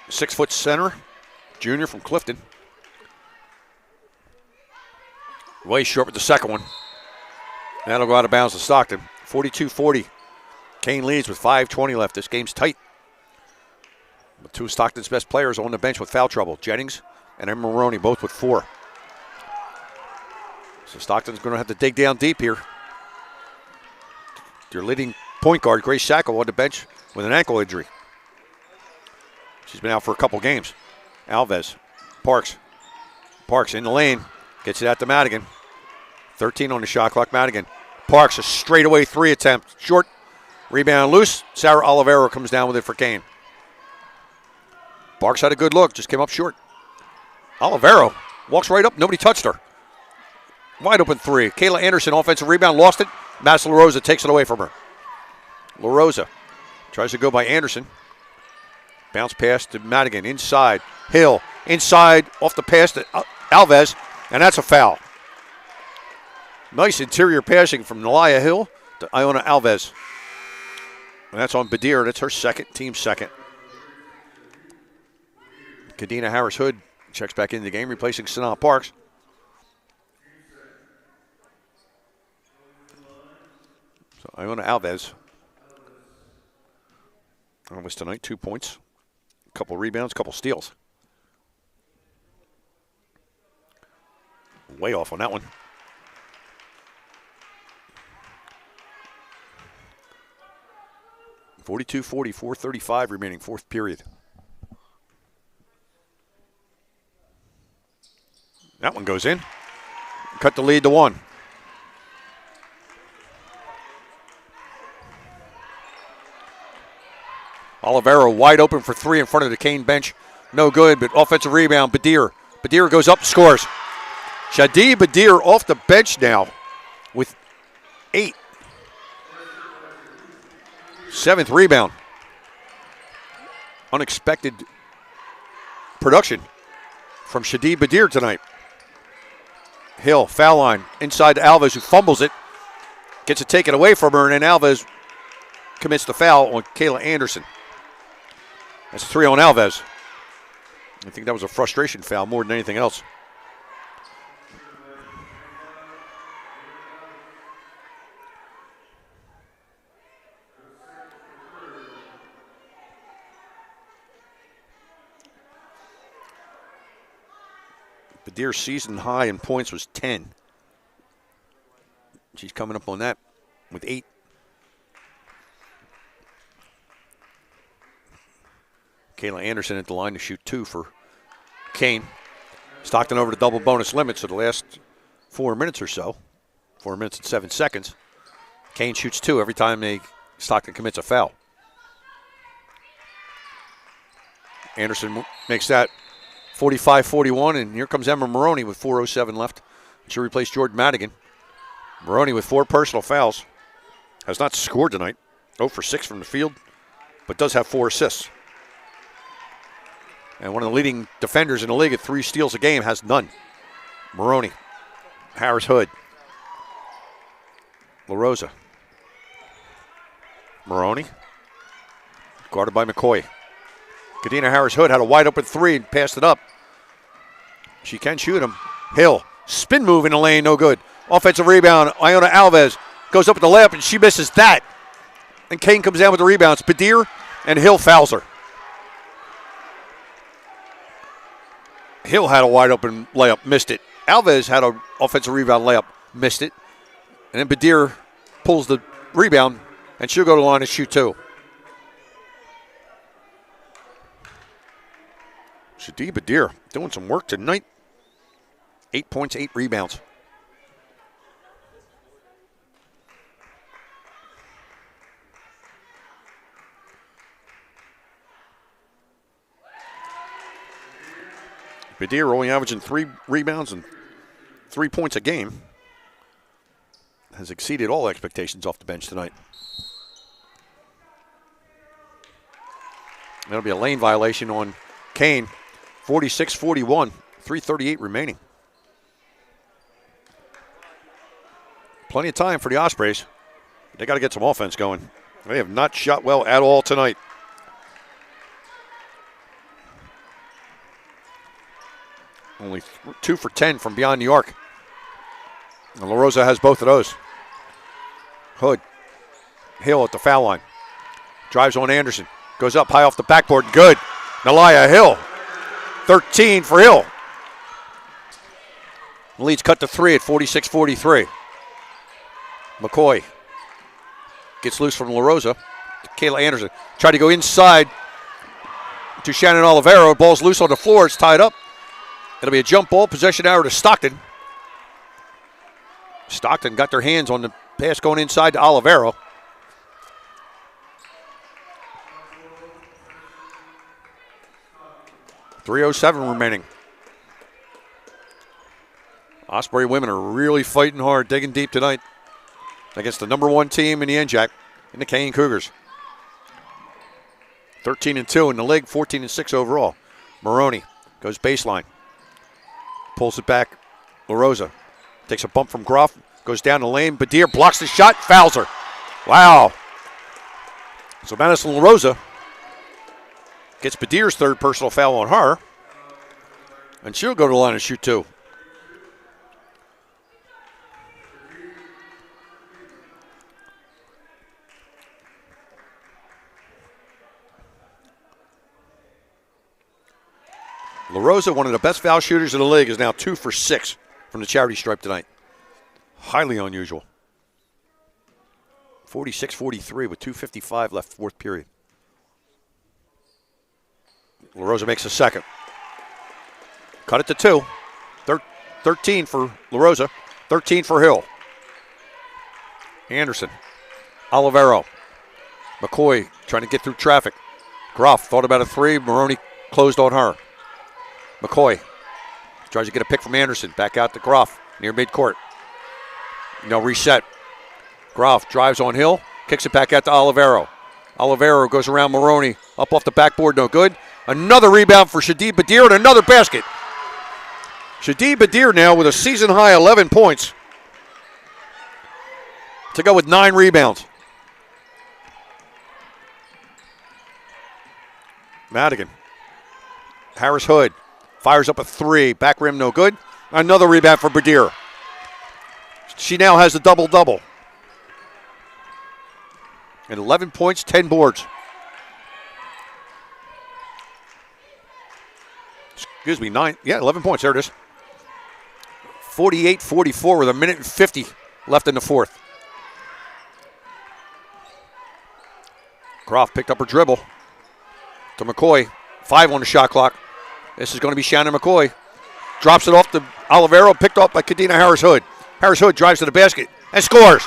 6-foot center, junior from Clifton. Way short with the second one. That'll go out of bounds to Stockton. 42-40. Kean leads with 5:20 left. This game's tight. But 2 of Stockton's best players on the bench with foul trouble. Jennings and Emma Maroney both with 4. So Stockton's going to have to dig down deep here. Their leading point guard, Grace Sacco, on the bench with an ankle injury. She's been out for a couple games. Alves, Parks in the lane, gets it out to Madigan. 13 on the shot clock, Madigan. Parks, a straightaway 3 attempt, short, rebound loose. Sarah Olivero comes down with it for Kean. Parks had a good look, just came up short. Olivero walks right up, nobody touched her. Wide open 3. Kayla Anderson, offensive rebound, lost it. Madison LaRosa takes it away from her. LaRosa tries to go by Anderson. Bounce pass to Madigan, inside. Hill, inside, off the pass to Alves, and that's a foul. Nice interior passing from Nalaya Hill to Iona Alves. And that's on Badir, that's her second, team second. Kadena Harris-Hood checks back into the game, replacing Sanaa Parks. So Iona Alves. Alves tonight, 2 points, a couple rebounds, a couple steals. Way off on that one. (42-40, 4:35 remaining, 4th period. That one goes in. Cut the lead to 1. Olivero wide open for 3 in front of the Kean bench. No good, but offensive rebound, Badir. Badir goes up, scores. Shadi Badir off the bench now with 8. 7th rebound. Unexpected production from Shadi Badir tonight. Hill, foul line, inside to Alves, who fumbles it. Gets it taken away from her, and then Alves commits the foul on Kayla Anderson. That's 3 on Alves. I think that was a frustration foul more than anything else. Badir's season high in points was 10. She's coming up on that with 8. Kayla Anderson at the line to shoot 2 for Kean. Stockton over to double bonus limit, so the last 4 minutes or so, 4 minutes and 7 seconds, Kean shoots 2 every time Stockton commits a foul. Anderson makes that 45-41, and here comes Emma Maroney with 4:07 left. She'll replace Jordan Madigan. Maroney with 4 personal fouls. Has not scored tonight. 0 for 6 from the field, but does have 4 assists. And one of the leading defenders in the league at 3 steals a game has none. Maroney, Harris-Hood, LaRosa. Maroney, guarded by McCoy. Kadena Harris-Hood had a wide open 3 and passed it up. She can shoot him. Hill, spin move in the lane, no good. Offensive rebound, Iona Alves goes up with the layup, and she misses that. And Kean comes down with the rebounds. Badir and Hill fouls her. Hill had a wide open layup, missed it. Alves had an offensive rebound layup, missed it. And then Badir pulls the rebound, and she'll go to the line and shoot 2. Shadi Badir doing some work tonight. 8 points, 8 rebounds. Badir only averaging 3 rebounds and 3 points a game. Has exceeded all expectations off the bench tonight. That'll be a lane violation on Kean. 46-41, 3:38 remaining. Plenty of time for the Ospreys. They got to get some offense going. They have not shot well at all tonight. Only 2 for 10 from beyond New York. And La Rosa has both of those. Hood. Hill at the foul line. Drives on Anderson. Goes up high off the backboard. Good. Nalia Hill. 13 for Hill. The lead's cut to 3 at 46-43. McCoy gets loose from La Rosa. Kayla Anderson tried to go inside to Shannon Olivero. Ball's loose on the floor. It's tied up. It'll be a jump ball. Possession arrow to Stockton. Stockton got their hands on the pass going inside to Olivero. .307 remaining. Osprey women are really fighting hard, digging deep tonight against the number 1 team in the NJAC, in the Kean Cougars. 13-2 in the league, 14-6 overall. Maroney goes baseline. Pulls it back. La Rosa takes a bump from Groff. Goes down the lane. Badir blocks the shot. Fouls her. Wow. So Madison La Rosa gets Badir's 3rd personal foul on her. And she'll go to the line and shoot 2. La Rosa, one of the best foul shooters in the league, is now 2 for 6 from the charity stripe tonight. Highly unusual. 46-43 with 2:55 left, 4th period. La Rosa makes a second. Cut it to 2. 13 for La Rosa, 13 for Hill. Anderson, Olivero, McCoy trying to get through traffic. Groff thought about a 3. Maroney closed on her. McCoy tries to get a pick from Anderson. Back out to Groff near midcourt. No reset. Groff drives on Hill. Kicks it back out to Olivero. Olivero goes around Maroney. Up off the backboard. No good. Another rebound for Shadid Badir and another basket. Shadid Badir now with a season-high 11 points to go with 9 rebounds. Madigan. Harris Hood. Fires up a 3. Back rim, no good. Another rebound for Badir. She now has a double-double. And 11 points, 10 boards. Excuse me, 9. Yeah, 11 points. There it is. 48-44 with 1:50 left in the 4th. Groff picked up her dribble to McCoy. 5 on the shot clock. This is going to be Shannon McCoy. Drops it off to Olivero, picked up by Kadena Harris-Hood. Harris-Hood drives to the basket and scores.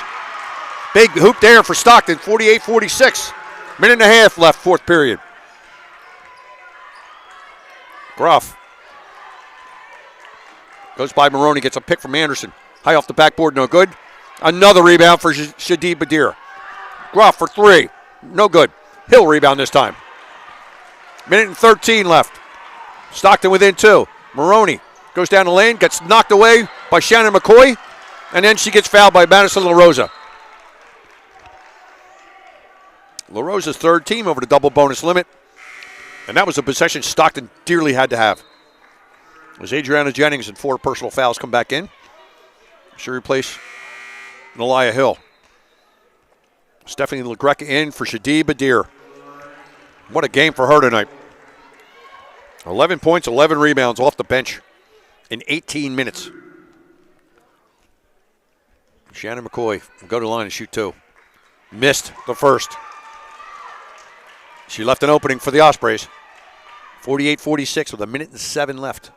Big hoop there for Stockton, 48-46. 1.5 left, 4th period. Groff goes by Maroney, gets a pick from Anderson. High off the backboard, no good. Another rebound for Shadid Badir. Groff for 3, no good. Hill rebound this time. 1:13 left. Stockton within 2. Maroney goes down the lane, gets knocked away by Shannon McCoy, and then she gets fouled by Madison La Rosa. La Rosa's 3rd team over the double bonus limit, and that was a possession Stockton dearly had to have. As Adriana Jennings and 4 personal fouls come back in, she'll replace Nalia Hill. Stephanie LaGreca in for Shadid Badir. What a game for her tonight. 11 points, 11 rebounds off the bench in 18 minutes. Shannon McCoy will go to the line and shoot 2. Missed the first. She left an opening for the Ospreys. 48-46 with 1:07 left.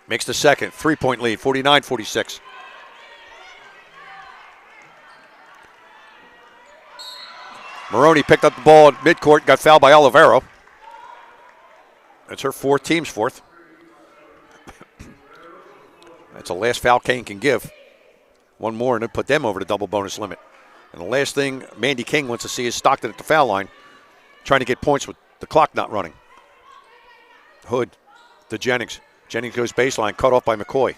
Makes the second. 3-point lead, 49-46. Maroney picked up the ball at midcourt, got fouled by Olivero. That's her 4th, team's 4th. That's the last foul Kean can give. One more and it'll put them over the double bonus limit. And the last thing Mandy King wants to see is Stockton at the foul line, trying to get points with the clock not running. Hood to Jennings. Jennings goes baseline, cut off by McCoy.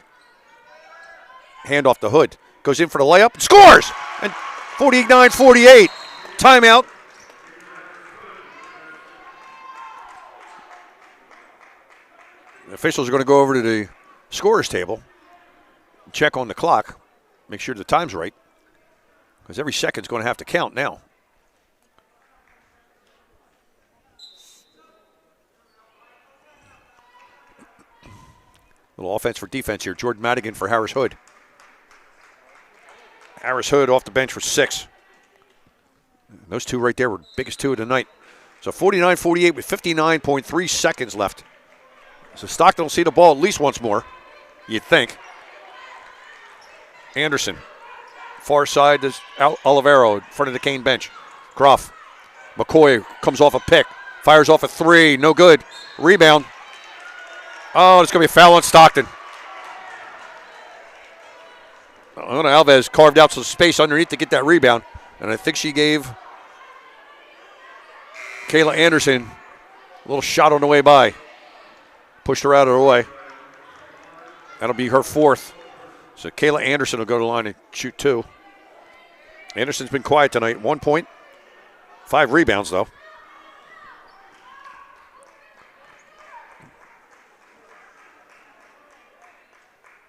Hand off to Hood. Goes in for the layup and scores! And 49-48. Timeout. The officials are going to go over to the scorer's table, check on the clock, make sure the time's right, because every second's going to have to count now. Little offense for defense here. Jordan Madigan for Harris Hood. Harris Hood off the bench for 6. Those two right there were the biggest two of the night. So 49-48 with 59.3 seconds left. So Stockton will see the ball at least once more, you'd think. Anderson, far side is Olivero in front of the Kean bench. Groff. McCoy comes off a pick, fires off a 3, no good. Rebound. Oh, it's going to be a foul on Stockton. Ana Alves carved out some space underneath to get that rebound, and I think she gave Kayla Anderson a little shot on the way by. Pushed her out of the way. That'll be her 4th. So Kayla Anderson will go to the line and shoot 2. Anderson's been quiet tonight. 1 point, 5 rebounds, though.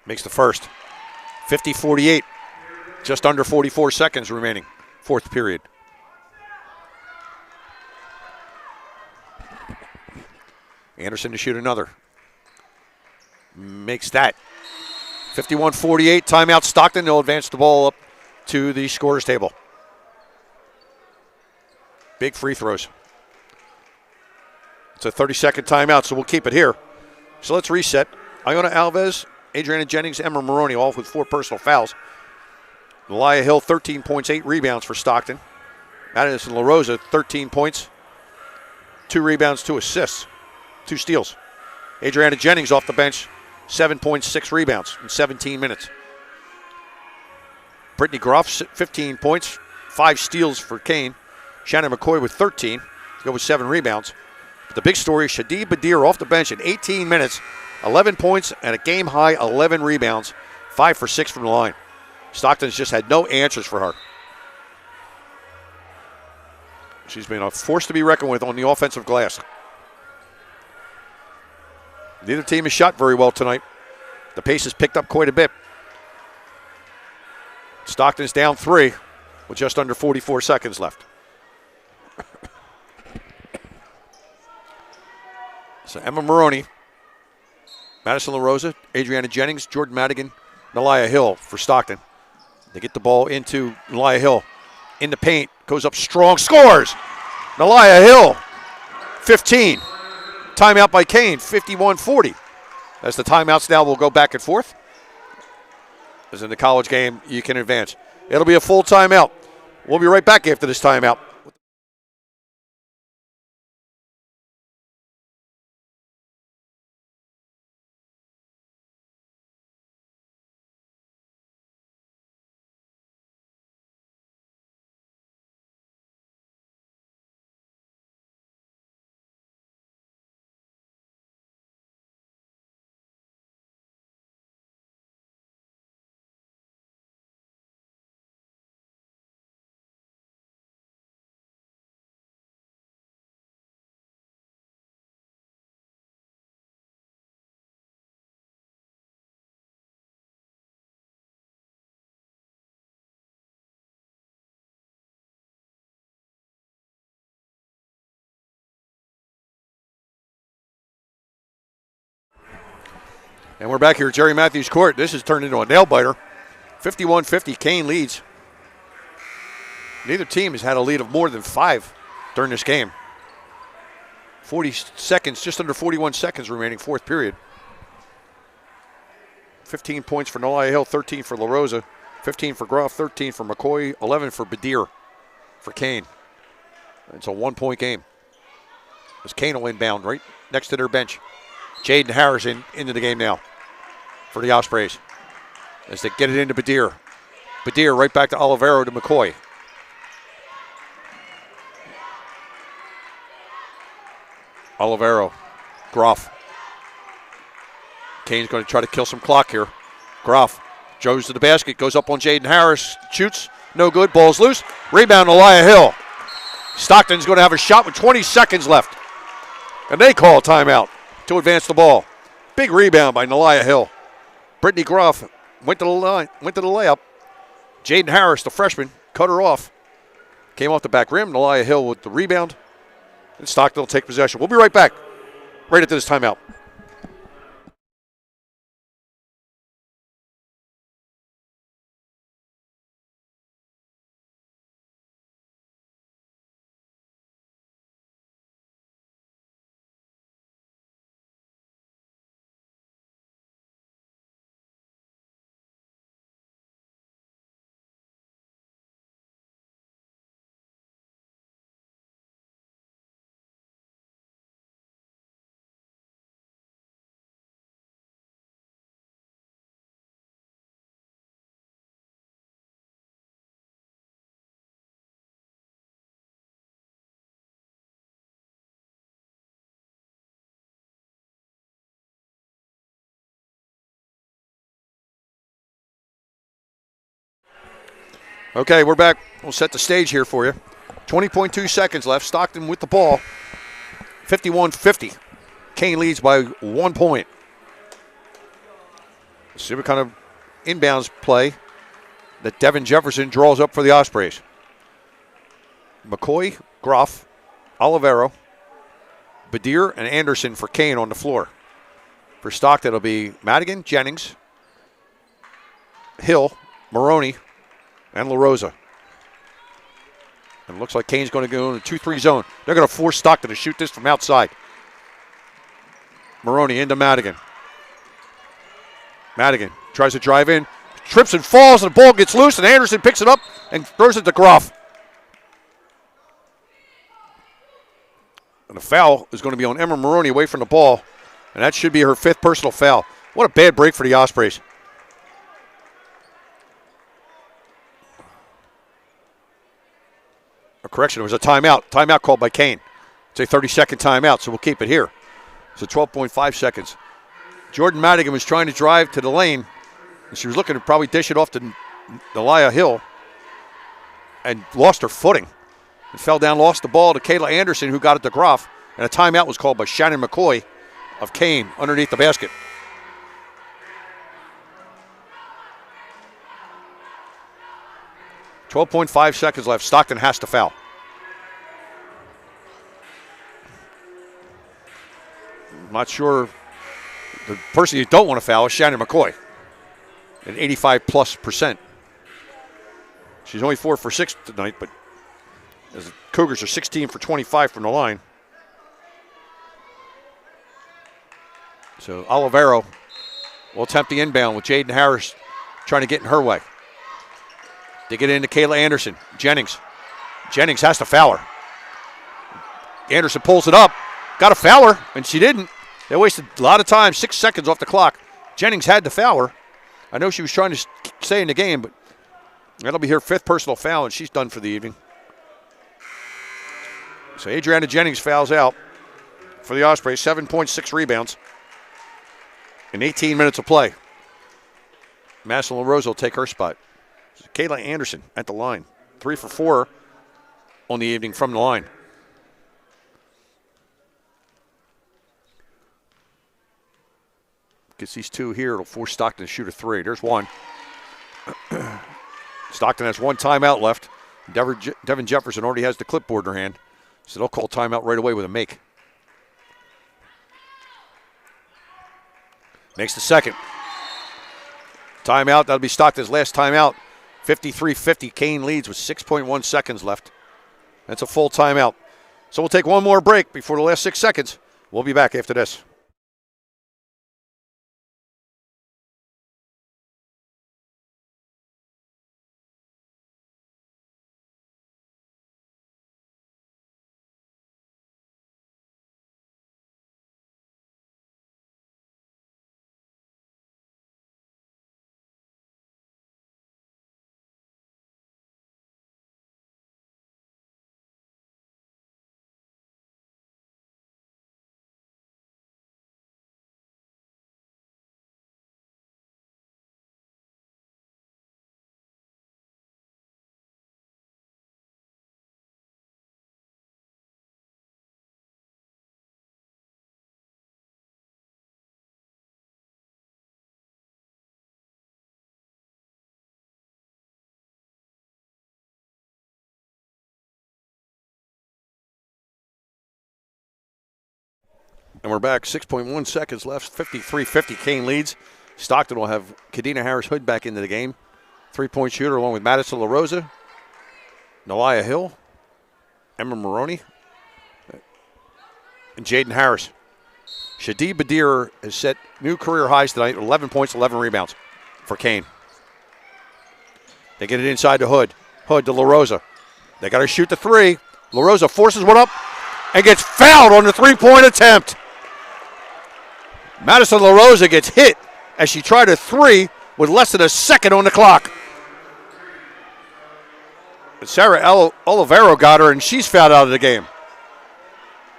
Makes the first. 50-48. Just under 44 seconds remaining. 4th period. Anderson to shoot another. Makes that. 51-48. Timeout Stockton. They'll advance the ball up to the scorer's table. Big free throws. It's a 30-second timeout, so we'll keep it here. So let's reset. Iona Alves, Adriana Jennings, Emma Maroney, all with 4 personal fouls. Malaya Hill, 13 points, 8 rebounds for Stockton. Madison LaRosa, 13 points, 2 rebounds, 2 assists, 2 steals. Adriana Jennings off the bench, 7 points, 6 rebounds in 17 minutes. Brittany Groff, 15 points, 5 steals for Kean. Shannon McCoy with 13, to go with 7 rebounds. But the big story, Shadi Badir off the bench in 18 minutes, 11 points and a game-high 11 rebounds, 5 for 6 from the line. Stockton's just had no answers for her. She's been a force to be reckoned with on the offensive glass. Neither team has shot very well tonight. The pace has picked up quite a bit. Stockton's down 3 with just under 44 seconds left. So Emma Maroney, Madison LaRosa, Adriana Jennings, Jordan Madigan, Nalaya Hill for Stockton. They get the ball into Nalaya Hill. In the paint, goes up strong, scores! Nalaya Hill, 15. Timeout by Kean, 51-40. As the timeouts now will go back and forth. As in the college game, you can advance. It'll be a full timeout. We'll be right back after this timeout. And we're back here at Jerry Matthews Court. This has turned into a nail-biter. 51-50, Kean leads. Neither team has had a lead of more than 5 during this game. 40 seconds, just under 41 seconds remaining, 4th period. 15 points for Nalaya Hill, 13 for LaRosa, 15 for Groff, 13 for McCoy, 11 for Badir for Kean. It's a 1-point game. As Kean will inbound right next to their bench. Jaden Harrison into the game now for the Ospreys as they get it into Badir. Badir right back to Olivero to McCoy. Olivero. Groff. Kean's going to try to kill some clock here. Groff goes to the basket, goes up on Jaden Harris, shoots, no good, ball's loose. Rebound, Elia Hill. Stockton's going to have a shot with 20 seconds left. And they call a timeout to advance the ball. Big rebound by Elia Hill. Brittany Groff went to the line, went to the layup. Jaden Harris, the freshman, cut her off. Came off the back rim. Elia Hill with the rebound. And Stockton will take possession. We'll be right back right after this timeout. Okay, we're back. We'll set the stage here for you. 20.2 seconds left. Stockton with the ball. 51-50. Kean leads by 1 point. Let's see what kind of inbounds play that Devin Jefferson draws up for the Ospreys. McCoy, Groff, Olivero, Badir, and Anderson for Kean on the floor. For Stockton, it'll be Madigan, Jennings, Hill, Maroney, and LaRosa. And it looks like Kean's going to go in a 2-3 zone. They're going to force Stockton to shoot this from outside. Maroney into Madigan. Madigan tries to drive in, trips and falls, and the ball gets loose, and Anderson picks it up and throws it to Groff. And the foul is going to be on Emma Maroney away from the ball, and that should be her 5th personal foul. What a bad break for the Ospreys. A correction, it was a timeout. Timeout called by Kean. It's a 30-second timeout, so we'll keep it here. So 12.5 seconds. Jordan Madigan was trying to drive to the lane, and she was looking to probably dish it off to Elia Hill and lost her footing. And fell down, lost the ball to Kayla Anderson, who got it to Groff, and a timeout was called by Shannon McCoy of Kean underneath the basket. .5 seconds left. Stockton has to foul. I'm not sure. The person you don't want to foul is Shannon McCoy at 85+%. She's only 4 for 6 tonight, but as the Cougars are 16 for 25 from the line. So Olivero will attempt the inbound with Jaden Harris trying to get in her way. They get into Kayla Anderson. Jennings has to foul her. Anderson pulls it up. Got to foul her, and she didn't. They wasted a lot of time, 6 seconds off the clock. Jennings had to foul her. I know she was trying to stay in the game, but that'll be her 5th personal foul, and she's done for the evening. So Adriana Jennings fouls out for the Ospreys, 7.6 rebounds in 18 minutes of play. Maslin LaRosa will take her spot. Kayla Anderson at the line, 3 for 4 on the evening from the line. Gets these 2 here. It'll force Stockton to shoot a 3. There's 1. Stockton has 1 timeout left. Devin Jefferson already has the clipboard in her hand, so they'll call timeout right away with a make. Makes the second. Timeout. That'll be Stockton's last timeout. 53-50. Kean leads with 6.1 seconds left. That's a full timeout. So we'll take one more break before the last 6 seconds. We'll be back after this. And we're back. 6.1 seconds left. 53-50. Kean leads. Stockton will have Kadena Harris-Hood back into the game. 3-point shooter along with Madison LaRosa, Nalaya Hill, Emma Maroney, and Jaden Harris. Shadi Badir has set new career highs tonight, 11 points, 11 rebounds for Kean. They get it inside to Hood. Hood to LaRosa. They got to shoot the three. LaRosa forces one up and gets fouled on the three-point attempt. Madison LaRosa gets hit as she tried a three with less than a second on the clock. And Sarah Olivero got her, and she's fouled out of the game.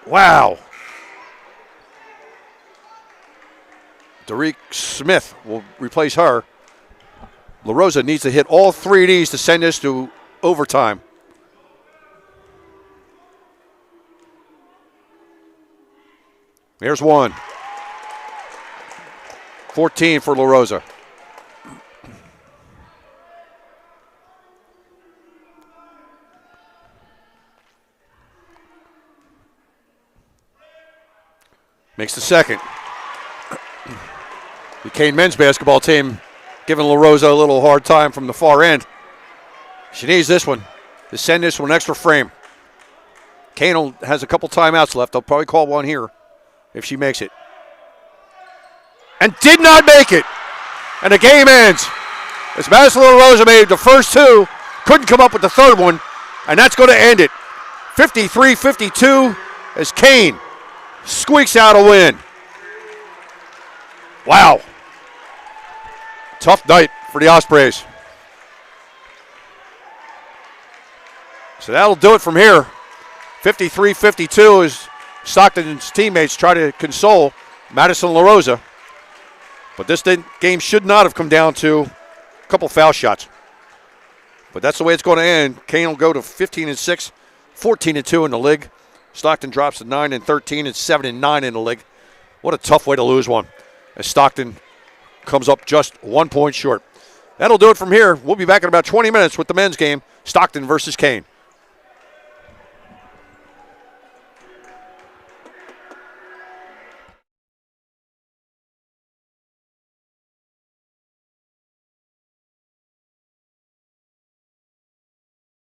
Wow. Derek Smith will replace her. LaRosa needs to hit all three of these to send this to overtime. Here's one. 14 for LaRosa. Makes the second. The Kean men's basketball team giving LaRosa a little hard time from the far end. She needs this one to send this one an extra frame. Kean has a couple timeouts left. They'll probably call one here if she makes it. And did not make it. And the game ends. As Madison LaRosa made the first two, couldn't come up with the third one, and that's going to end it. 53-52 as Kean squeaks out a win. Wow. Tough night for the Ospreys. So that'll do it from here. 53-52 as Stockton's teammates try to console Madison LaRosa. But this game should not have come down to a couple foul shots. But that's the way it's going to end. Kean will go to 15-6, 14-2 in the league. Stockton drops to 9-13 and 7-9 in the league. What a tough way to lose one, as Stockton comes up just 1 point short. That'll do it from here. We'll be back in about 20 minutes with the men's game, Stockton versus Kean.